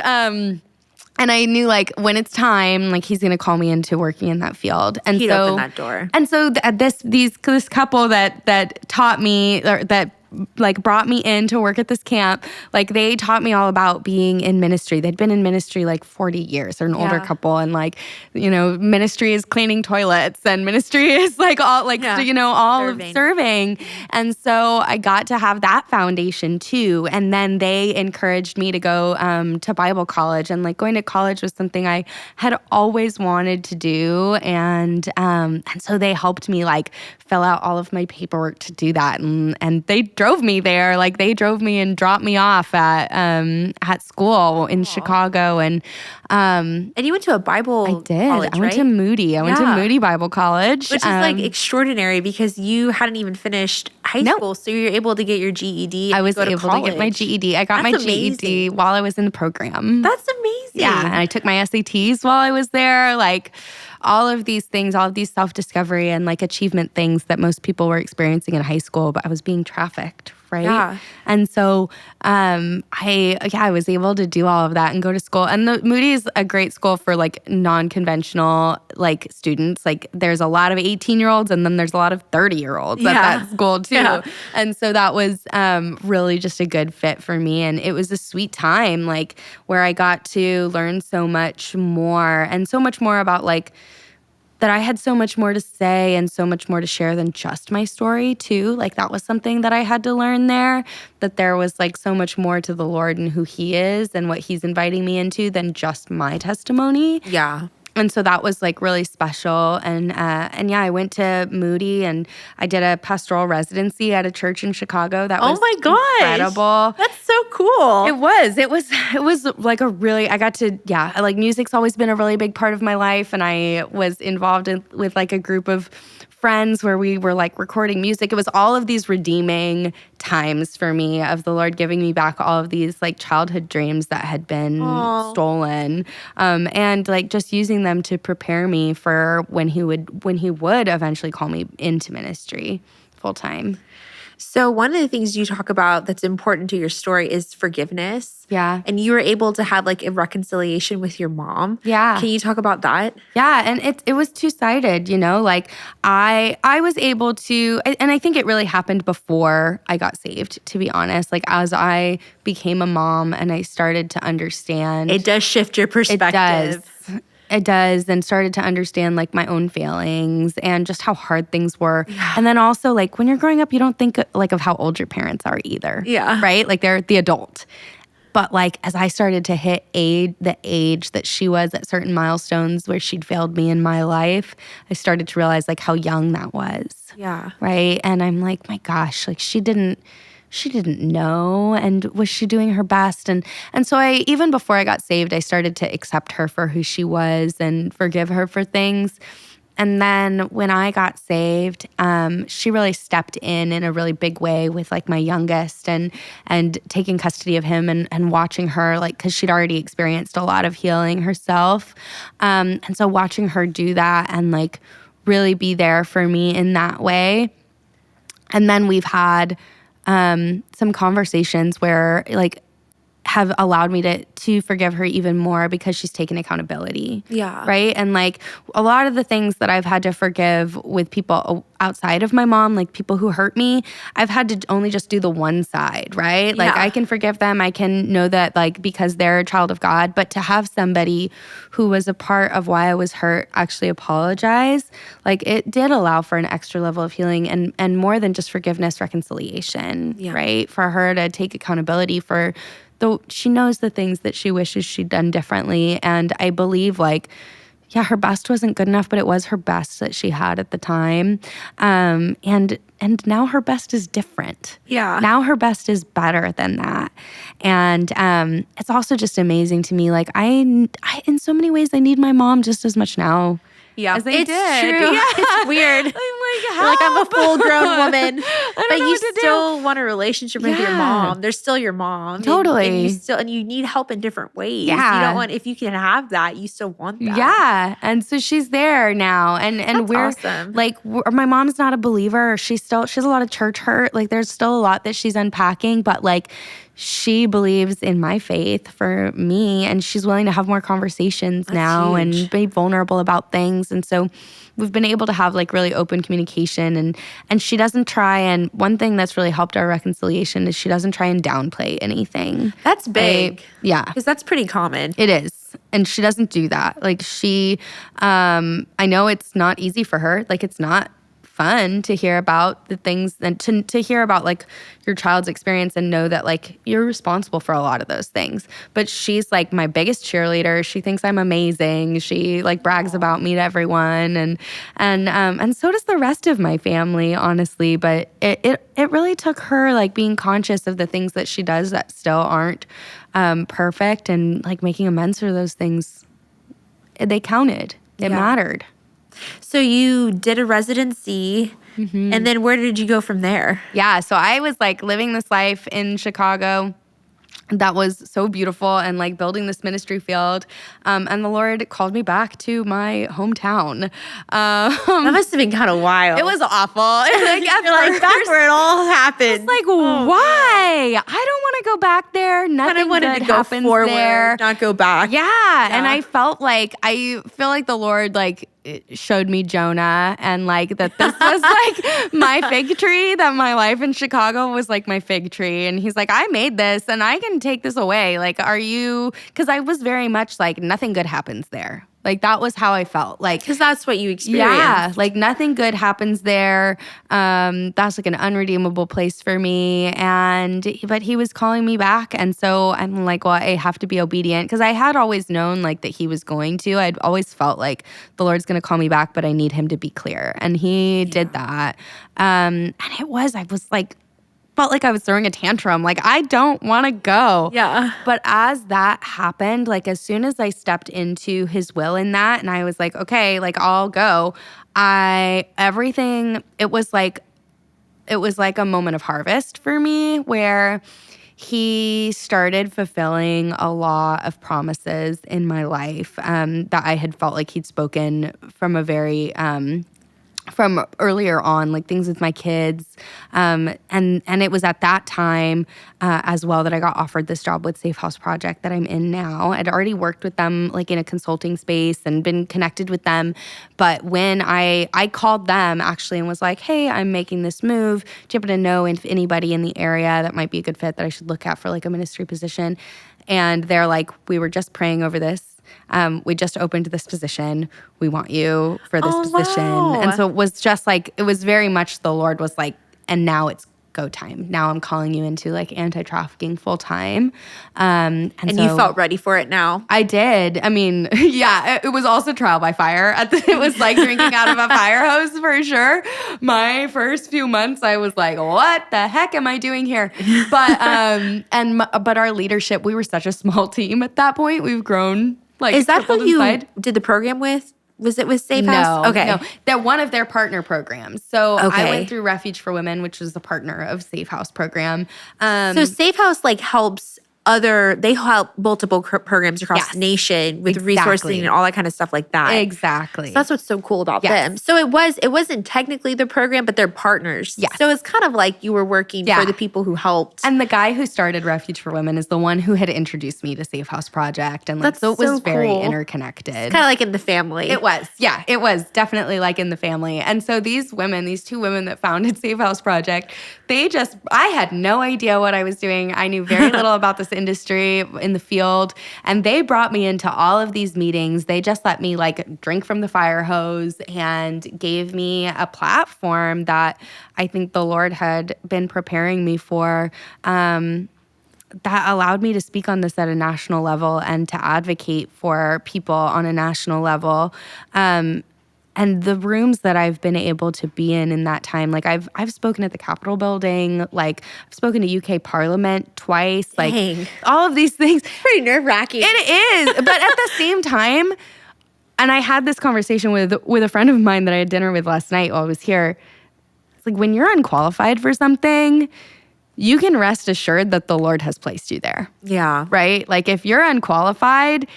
I knew like when it's time, like he's gonna call me into working in that field. And He'd so open that door. And so this couple that taught me, or that like brought me in to work at this camp, like they taught me all about being in ministry. They'd been in ministry like 40 years. They're an older couple, and like, you know, ministry is cleaning toilets, and ministry is like all like, you know, all serving. And so I got to have that foundation too. And then they encouraged me to go to Bible college, and like going to college was something I had always wanted to do. And so they helped me like fill out all of my paperwork to do that. And they drove me there. Like they drove me and dropped me off at school in Chicago. And you went to a Bible college, I went to Moody. I went to Moody Bible College. Which is like extraordinary because you hadn't even finished high school. So you're able to get your GED. I was able to get my GED. I got my GED while I was in the program. That's amazing. Yeah. And I took my SATs while I was there. Like all of these things, all of these self-discovery and like achievement things that most people were experiencing in high school, but I was being trafficked, right? Yeah. And so I was able to do all of that and go to school. And the Moody is a great school for like non-conventional like students. Like there's a lot of 18-year-olds and then there's a lot of 30-year-olds at that school too. Yeah. And so that was really just a good fit for me. And it was a sweet time, like where I got to learn so much more, and so much more about like that I had so much more to say and so much more to share than just my story too. Like that was something that I had to learn there, that there was like so much more to the Lord and who he is and what he's inviting me into than just my testimony. Yeah. And so that was like really special. And yeah, I went to Moody and I did a pastoral residency at a church in Chicago. That was incredible. That's so cool. It was like a really, I got to, like music's always been a really big part of my life. And I was involved with like a group of friends where we were like recording music. It was all of these redeeming times for me of the Lord giving me back all of these like childhood dreams that had been stolen, and like just using them to prepare me for when he would eventually call me into ministry full time. So one of the things you talk about that's important to your story is forgiveness. Yeah. And you were able to have like a reconciliation with your mom. Yeah. Can you talk about that? Yeah. And it was two-sided, you know, like I was able to, and I think it really happened before I got saved, to be honest. Like as I became a mom and I started to understand. It does shift your perspective. It does, and started to understand like my own failings and just how hard things were. Yeah. And then also like when you're growing up, you don't think like of how old your parents are either. Yeah. Right? Like they're the adult. But like as I started to hit the age that she was at certain milestones where she'd failed me in my life, I started to realize like how young that was. Yeah. Right? And I'm like, my gosh, like she didn't know, and was she doing her best? And so I, even before I got saved, I started to accept her for who she was and forgive her for things. And then when I got saved, she really stepped in a really big way with like my youngest and taking custody of him and watching her, like, because she'd already experienced a lot of healing herself. And so watching her do that and like really be there for me in that way. And then we've had some conversations where like have allowed me to forgive her even more because she's taken accountability. Yeah. Right. And like a lot of the things that I've had to forgive with people outside of my mom, like people who hurt me, I've had to only just do the one side. Right. Like Yeah. I can forgive them. I can know that like because they're a child of God, but to have somebody who was a part of why I was hurt actually apologize, like it did allow for an extra level of healing and more than just forgiveness, reconciliation. Yeah. Right. For her to take accountability for though she knows the things that she wishes she'd done differently. And I believe like, yeah, her best wasn't good enough, but it was her best that she had at the time. And now her best is different. Yeah. Now her best is better than that. And it's also just amazing to me. Like I in so many ways, I need my mom just as much now. Yeah, as I it's did. true. Yeah. It's weird. I'm like, You're like, I'm a full-grown woman, I but don't know you what to do. still want a relationship with your Yeah. mom. They're still your mom. Totally. And you need help in different ways. Yeah. You don't want, if you can have that, you still want that. Yeah. And so she's there now. And That's we're awesome. like, my mom's not a believer. She has a lot of church hurt. Like there's still a lot that she's unpacking, but like she believes in my faith for me and she's willing to have more conversations now huge. and be vulnerable about things. And so we've been able to have like really open communication and she doesn't try. And one thing that's really helped our reconciliation is she doesn't try and downplay anything. That's big. Yeah. Because that's pretty common. It is. And she doesn't do that. Like she, I know it's not easy for her. Like it's not fun to hear about the things and to hear about like your child's experience and know that like you're responsible for a lot of those things. But she's like my biggest cheerleader. She thinks I'm amazing. She like brags about me to everyone and so does the rest of my family, honestly. But it really took her like being conscious of the things that she does that still aren't perfect and like making amends for those things. They counted. It mattered. So you did a residency, and then where did you go from there? Yeah, so I was like living this life in Chicago that was so beautiful and like building this ministry field. And the Lord called me back to my hometown. That must have been kind of wild. It was awful. Like, You're like, that's where it all happened. like, why? I don't want to go back there. Nothing wanted good to go happens forward, there. not go back. Yeah. And I feel like the Lord like showed me Jonah and like that this was like my fig tree, that my life in Chicago was like my fig tree. And he's like, I made this and I can take this away. Like, are you, because I was very much like nothing good happens there. Like that was how I felt. Like, because that's what you experienced. yeah, like nothing good happens there. That's like an unredeemable place for me. But he was calling me back. And so I'm like, well, I have to be obedient because I had always known like that he was going to. I'd always felt like the Lord's going to call me back, but I need him to be clear. And he did that. And I was like, felt like I was throwing a tantrum. Like, I don't want to go. Yeah. But as that happened, like as soon as I stepped into his will in that and I was like, okay, like I'll go, it was like a moment of harvest for me where he started fulfilling a lot of promises in my life that I had felt like he'd spoken from a very from earlier on, like things with my kids. And it was at that time as well that I got offered this job with Safe House Project that I'm in now. I'd already worked with them like in a consulting space and been connected with them. But when I called them actually and was like, hey, I'm making this move. Do you happen to know if anybody in the area that might be a good fit that I should look at for like a ministry position? And they're like, we were just praying over this. We just opened this position. We want you for this position. Wow. And so it was just like, it was very much the Lord was like, and now it's go time. Now I'm calling you into like anti-trafficking full time. And so you felt ready for it now? I did. I mean, yeah, it was also trial by fire. It was like drinking out of a fire hose for sure. My first few months, I was like, what the heck am I doing here? But, but our leadership, we were such a small team at that point. We've grown like Is that who you inside. did the program with? Was it with Safe House? No, okay. No, they're one of their partner programs. So Okay. I went through Refuge for Women, which is the partner of Safe House program. So Safe House like helps they help multiple programs across the nation with resourcing and all that kind of stuff like that. Exactly. So that's what's so cool about them. So it wasn't technically the program, but they're partners. Yes. So it's kind of like you were working for the people who helped. And the guy who started Refuge for Women is the one who had introduced me to Safe House Project. And so it was very interconnected. It's kind of like in the family. It was. Yeah, it was definitely like in the family. And so these two women that founded Safe House Project, I had no idea what I was doing. I knew very little about this industry in the field. And they brought me into all of these meetings. They just let me like drink from the fire hose and gave me a platform that I think the Lord had been preparing me for, that allowed me to speak on this at a national level and to advocate for people on a national level. And the rooms that I've been able to be in that time, like I've spoken at the Capitol building, like I've spoken to UK Parliament twice, like all of these things. Pretty nerve-wracking. It is, but at the same time, and I had this conversation with a friend of mine that I had dinner with last night while I was here. It's like when you're unqualified for something, you can rest assured that the Lord has placed you there. Yeah. Right? Like if you're unqualified,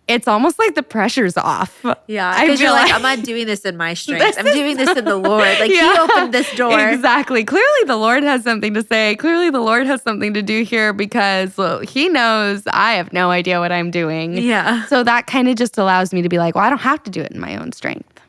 it's almost like the pressure's off. Yeah, because you're like, I'm not doing this in my strength. I'm doing this in the Lord. Like, He opened this door. Exactly. Clearly, the Lord has something to say. Clearly, the Lord has something to do here because He knows I have no idea what I'm doing. Yeah. So that kind of just allows me to be like, well, I don't have to do it in my own strength.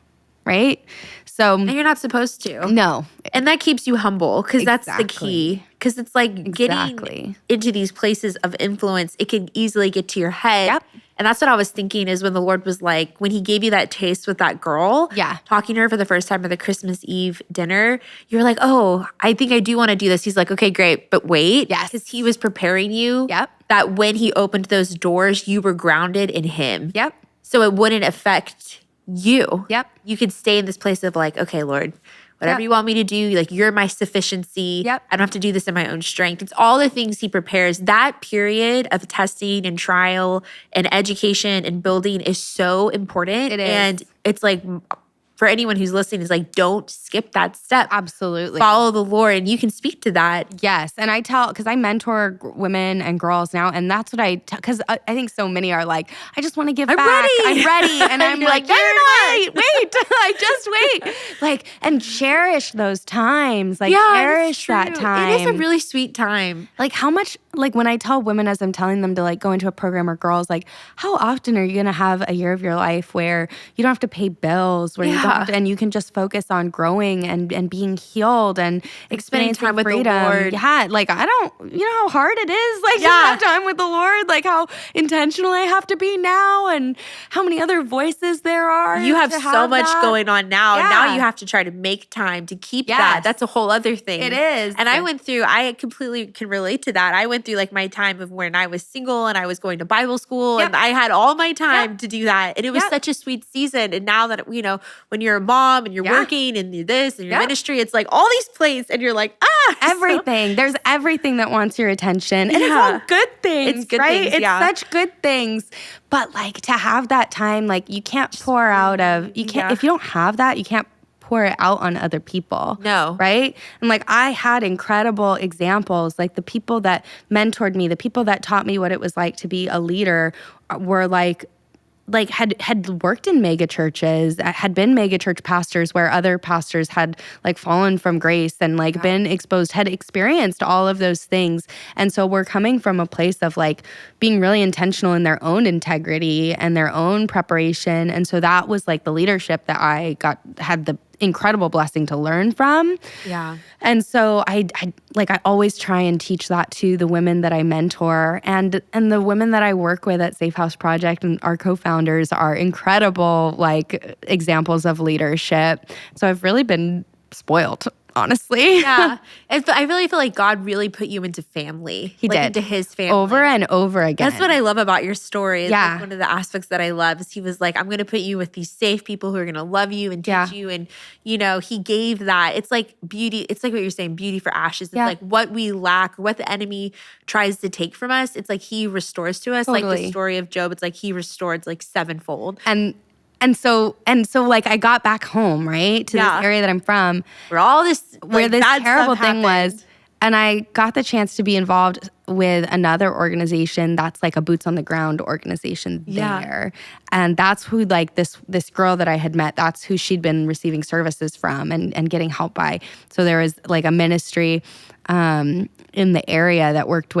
Right? So, and you're not supposed to. No. And that keeps you humble because that's the key. Because it's like getting into these places of influence, it can easily get to your head. Yep. And that's what I was thinking is when the Lord was like, when He gave you that taste with that girl, talking to her for the first time at the Christmas Eve dinner, you were like, oh, I think I do want to do this. He's like, okay, great, but wait. Yes. Because He was preparing you that when He opened those doors, you were grounded in Him. Yep. So it wouldn't affect you. Yep. You could stay in this place of like, okay, Lord, whatever you want me to do, like you're my sufficiency. Yep. I don't have to do this in my own strength. It's all the things He prepares. That period of testing and trial and education and building is so important. It is. And it's like, for anyone who's listening, is like, don't skip that step. Absolutely. Follow the Lord, and you can speak to that. Yes. And I because I mentor women and girls now, and that's what because I think so many are like, I just want to give back. I'm ready. And I'm like, no, wait. I just wait. Like, and cherish those times. Like, cherish that time. It is a really sweet time. Like, how much, like, when I tell women as I'm telling them to, like, go into a program or girls, like, how often are you going to have a year of your life where you don't have to pay bills, where you don't and you can just focus on growing and being healed and experiencing time freedom. With the Lord. Yeah, like you know how hard it is, like to have time with the Lord, like how intentional I have to be now, and how many other voices there are. You have so much going on now. Yeah. Now you have to try to make time to keep that. That's a whole other thing. It is. And I completely can relate to that. I went through like my time of when I was single and I was going to Bible school and I had all my time to do that. And it was such a sweet season. And now that, you know, when you're a mom and you're working and you're this and your ministry, it's like all these places and you're like, everything. There's everything that wants your attention. And it's all good things. It's good right? things. It's such good things. But like to have that time, like you can't pour out of, you can't, if you don't have that, you can't pour it out on other people. No. Right? And like I had incredible examples, like the people that mentored me, the people that taught me what it was like to be a leader were like had worked in mega churches, had been mega church pastors where other pastors had like fallen from grace and like been exposed, had experienced all of those things. And so we're coming from a place of like being really intentional in their own integrity and their own preparation. And so that was like the leadership that I had the incredible blessing to learn from. Yeah. And so I always try and teach that to the women that I mentor, and the women that I work with at Safe House Project and our co-founders are incredible like examples of leadership. So I've really been spoiled, honestly. Yeah. I really feel like God really put you into family. He did. Into His family. Over and over again. That's what I love about your story. It's like one of the aspects that I love is He was like, I'm going to put you with these safe people who are going to love you and teach you. And, you know, He gave that. It's like beauty. It's like what you're saying, beauty for ashes. It's like what we lack, what the enemy tries to take from us. It's like He restores to us. Totally. Like the story of Job, it's like He restored like sevenfold. And so like I got back home, right, to this area that I'm from, where all this where this terrible thing was, And I got the chance to be involved with another organization that's like a boots on the ground organization there. And that's who like this girl that I had met, that's who she'd been receiving services from and getting help by. So there was like a ministry in the area that works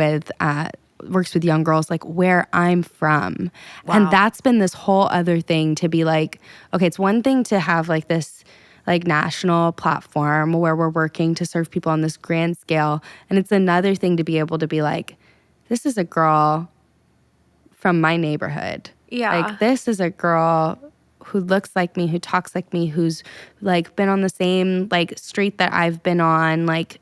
with young girls like where I'm from. Wow. And that's been this whole other thing to be like, okay, it's one thing to have like this like national platform where we're working to serve people on this grand scale. And it's another thing to be able to be like, this is a girl from my neighborhood. Yeah. Like this is a girl who looks like me, who talks like me, who's like been on the same like street that I've been on, like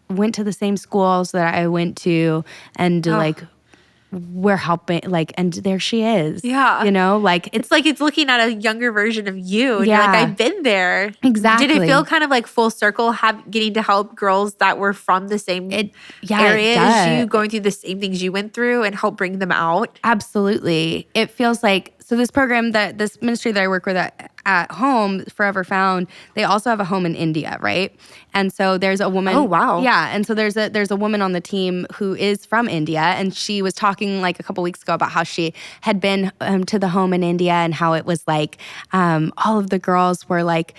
went to the same schools that I went to, and like we're helping, like, and there she is. Yeah. You know, like it's like it's looking at a younger version of you. And you're like, I've been there. Exactly. Did it feel kind of like full circle getting to help girls that were from the same area as you, going through the same things you went through and help bring them out? Absolutely. It feels like, so this program this ministry that I work with at home, Forever Found, they also have a home in India, right? And so there's a woman. Oh, wow. Yeah. And so there's a woman on the team who is from India, and she was talking like a couple weeks ago about how she had been to the home in India and how it was like all of the girls were like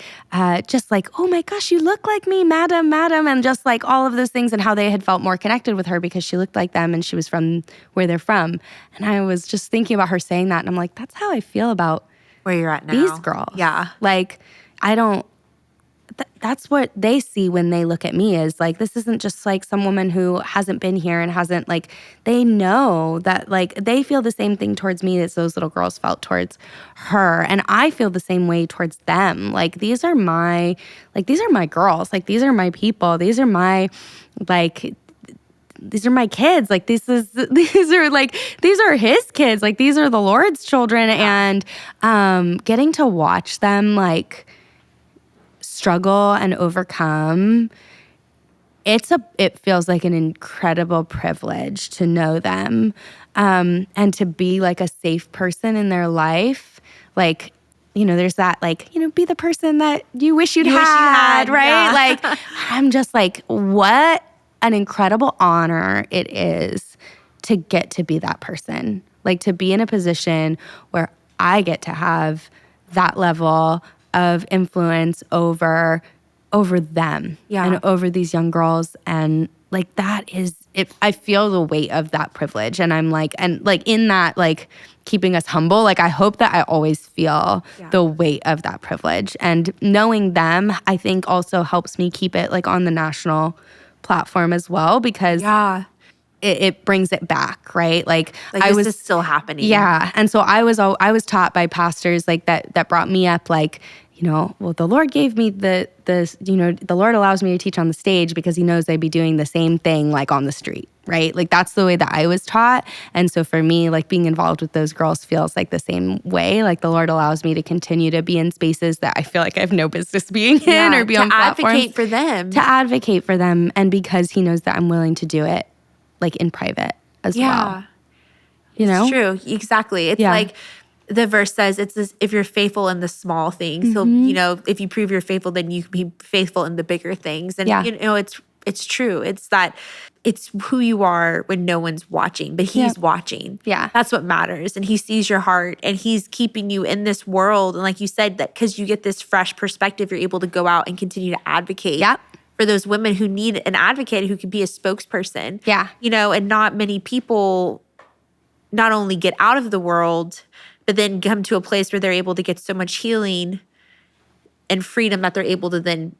just like, oh my gosh, you look like me, madam, and just like all of those things, and how they had felt more connected with her because she looked like them and she was from where they're from. And I was just thinking about her saying that, and I'm like, that's how I feel about where you're at now. These girls. Yeah. Like, I don't, that's what they see when they look at me, is like, this isn't just like some woman who hasn't been here and hasn't, like, they know that, like, they feel the same thing towards me as those little girls felt towards her. And I feel the same way towards them. Like, these are my girls. Like, these are my people. These are my, like, these are my kids. Like, these are his kids. Like, these are the Lord's children. Yeah. And getting to watch them like struggle and overcome, it feels like an incredible privilege to know them, and to be like a safe person in their life. Like, you know, there's that, like, you know, be the person that you wish you had, right? Yeah. Like, I'm just like, what an incredible honor it is to get to be that person. Like, to be in a position where I get to have that level of influence over them, and over these young girls. And like, that is it. I feel the weight of that privilege. And I'm like, and like in that, like keeping us humble, like I hope that I always feel the weight of that privilege. And knowing them, I think also helps me keep it like on the national platform as well, because it brings it back, right? Like this is still happening. Yeah. And so I was taught by pastors like that brought me up, like, you know, well, the Lord gave me the you know, the Lord allows me to teach on the stage because he knows I'd be doing the same thing like on the street, right? Like, that's the way that I was taught. And so for me, like, being involved with those girls feels like the same way. Like, the Lord allows me to continue to be in spaces that I feel like I have no business being in, or be on platforms. To advocate for them. To advocate for them. And because he knows that I'm willing to do it like in private as well. You know? It's true. Exactly. It's like the verse says, it's this, if you're faithful in the small things, so, you know, if you prove you're faithful, then you can be faithful in the bigger things. And, you know, it's true. It's that it's who you are when no one's watching, but he's watching. Yeah. That's what matters. And he sees your heart, and he's keeping you in this world. And like you said, that because you get this fresh perspective, you're able to go out and continue to advocate for those women who need an advocate who can be a spokesperson. Yeah. You know, and not many people not only get out of the world, but then come to a place where they're able to get so much healing and freedom that they're able to then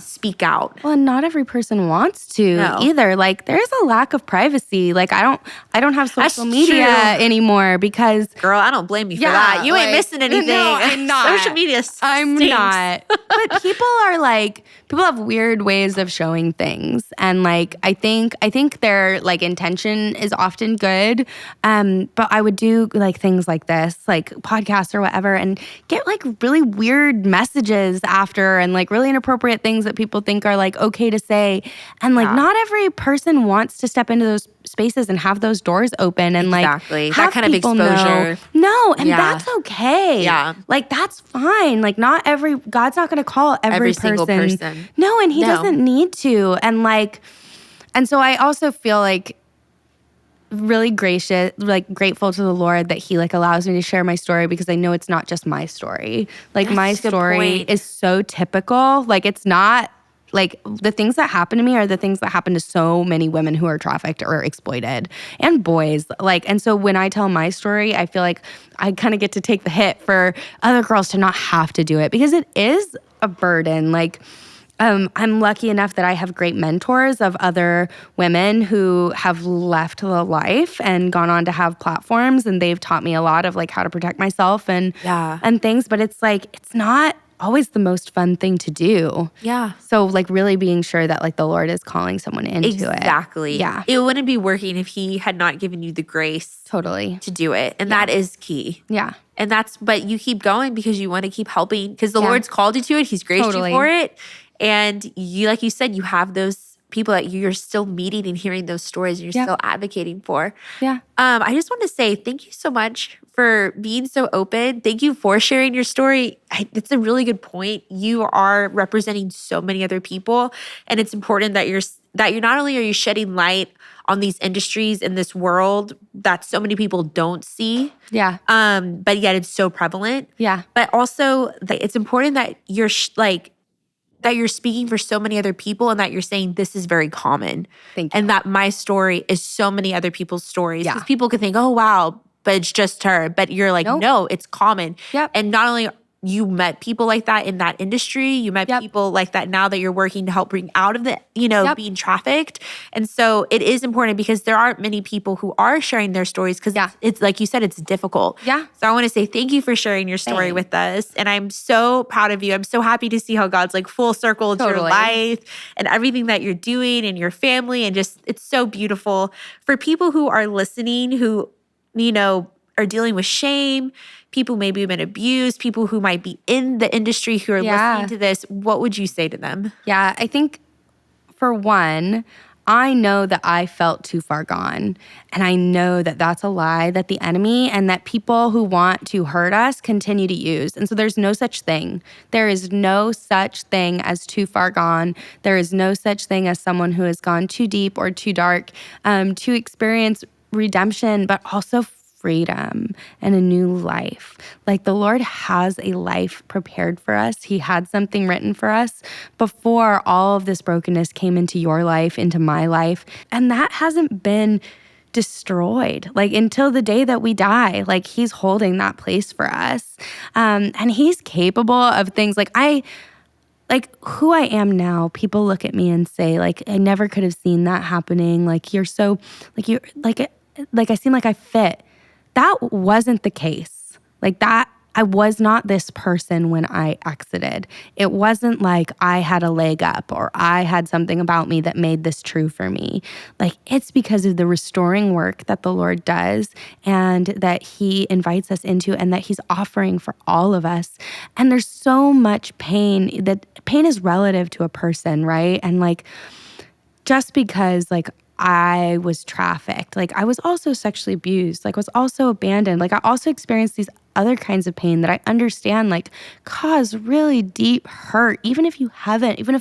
speak out. Well, and not every person wants to either. Like, there's a lack of privacy. Like, I don't have social media anymore because, girl, I don't blame you for that. You ain't missing anything. No, I'm not. Social media stinks. I'm not. But people have weird ways of showing things, and like I think their like intention is often good. But I would do like things like this, like podcasts or whatever, and get like really weird messages after, and like really inappropriate things that people think are like okay to say. And like not every person wants to step into those spaces and have those doors open and Exactly. like That have kind of people exposure. No, and Yeah. that's okay. Yeah. Like that's fine. Like God's not going to call every single person. No, and he No. doesn't need to. And so I also feel like really gracious, like grateful to the Lord that he like allows me to share my story, because I know it's not just my story. Like my That's a good story point. is so typical. Like it's not like the things that happen to me are the things that happen to so many women who are trafficked or exploited, and boys. Like, and so when I tell my story, I feel like I kind of get to take the hit for other girls to not have to do it, because it is a burden. Like, I'm lucky enough that I have great mentors of other women who have left the life and gone on to have platforms, and they've taught me a lot of like how to protect myself and things. But it's like, it's not always the most fun thing to do. Yeah. So like really being sure that like the Lord is calling someone into it. Exactly. Yeah. It wouldn't be working if he had not given you the grace Totally. to do it. And that is key. Yeah. But you keep going because you want to keep helping, because the Lord's called you to it. He's graced Totally. you for it. And you, like you said, you have those people that you're still meeting and hearing those stories and you're still advocating for. Yeah. I just want to say thank you so much for being so open. Thank you for sharing your story. It's a really good point. You are representing so many other people, and it's important that you're not only are you shedding light on these industries in this world that so many people don't see. Yeah. But yet it's so prevalent. Yeah. But also it's important that you're that you're speaking for so many other people, and that you're saying this is very common. Thank you. And that my story is so many other people's stories. Yeah. Because people could think, oh, wow, but it's just her. But you're like, Nope. no, it's common. Yep. And not only you met people like that in that industry, you met people like that now that you're working to help bring out of the, being trafficked. And so it is important, because there aren't many people who are sharing their stories, because it's like you said, it's difficult. Yeah. So I want to say thank you for sharing your story with us. And I'm so proud of you. I'm so happy to see how God's like full circled your life and everything that you're doing and your family. And just, it's so beautiful. For people who are listening, who, are dealing with shame, people maybe who've been abused, people who might be in the industry who are listening to this, what would you say to them? Yeah, I think for one, I know that I felt too far gone. And I know that that's a lie that the enemy and that people who want to hurt us continue to use. And so there's no such thing. There is no such thing as too far gone. There is no such thing as someone who has gone too deep or too dark to experience redemption, but also freedom and a new life. Like the Lord has a life prepared for us. He had something written for us before all of this brokenness came into your life, into my life. And that hasn't been destroyed, like until the day that we die. Like he's holding that place for us. And he's capable of things like who I am now. People look at me and say, like, I never could have seen that happening. Like you're so, like I seem like I fit. That wasn't the case. Like that, I was not this person when I exited. It wasn't like I had a leg up or I had something about me that made this true for me. Like it's because of the restoring work that the Lord does and that he invites us into and that he's offering for all of us. And there's so much pain. That pain is relative to a person, right? And like, just because like I was trafficked, like I was also sexually abused, like I was also abandoned, like I also experienced these other kinds of pain that I understand like cause really deep hurt, even if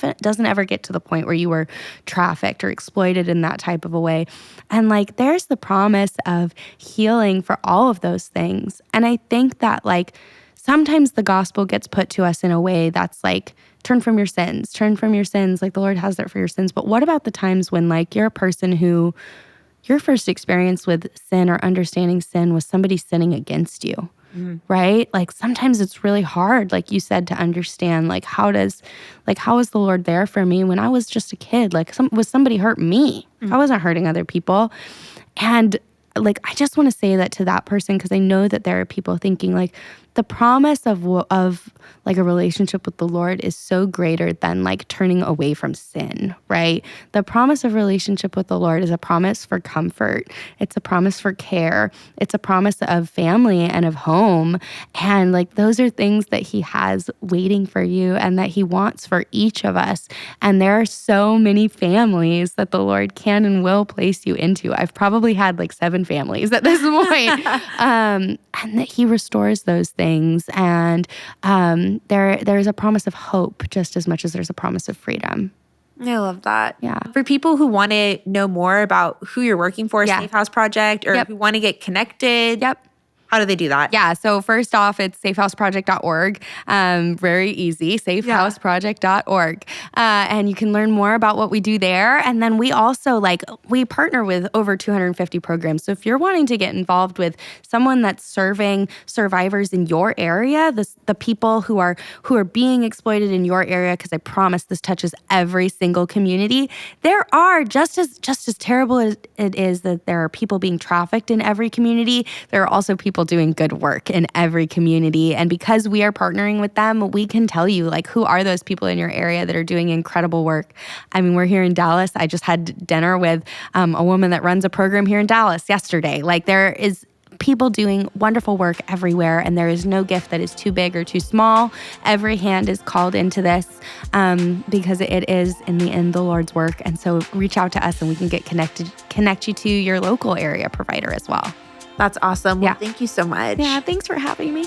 it doesn't ever get to the point where you were trafficked or exploited in that type of a way. And like there's the promise of healing for all of those things. And I think that like sometimes the gospel gets put to us in a way that's like, turn from your sins, like the Lord has that for your sins. But what about the times when like you're a person who your first experience with sin or understanding sin was somebody sinning against you, right? Like sometimes it's really hard, like you said, to understand like how is the Lord there for me when I was just a kid? Like was somebody hurt me? I wasn't hurting other people. And like, I just want to say that to that person, because I know that there are people thinking like, the promise of like a relationship with the Lord is so greater than like turning away from sin, right? The promise of relationship with the Lord is a promise for comfort. It's a promise for care. It's a promise of family and of home. And like those are things that he has waiting for you and that he wants for each of us. And there are so many families that the Lord can and will place you into. I've probably had like 7 families at this point. And that he restores those things. And there's a promise of hope just as much as there's a promise of freedom. I love that. Yeah. For people who want to know more about who you're working for, Yeah. Safe House Project, or Yep. who want to get connected, Yep. how do they do that? Yeah. So first off, it's safehouseproject.org. Very easy, safehouseproject.org. And you can learn more about what we do there. And then we also we partner with over 250 programs. So if you're wanting to get involved with someone that's serving survivors in your area, the people who are being exploited in your area, because I promise this touches every single community, there are just as terrible as it is that there are people being trafficked in every community, there are also people doing good work in every community. And because we are partnering with them, we can tell you like who are those people in your area that are doing incredible work. I mean, we're here in Dallas. I just had dinner with a woman that runs a program here in Dallas yesterday. Like there is people doing wonderful work everywhere, and there is no gift that is too big or too small. Every hand is called into this because it is, in the end, the Lord's work. And so reach out to us and we can connect you to your local area provider as well. That's awesome. Well, Yeah. thank you so much. Yeah, thanks for having me.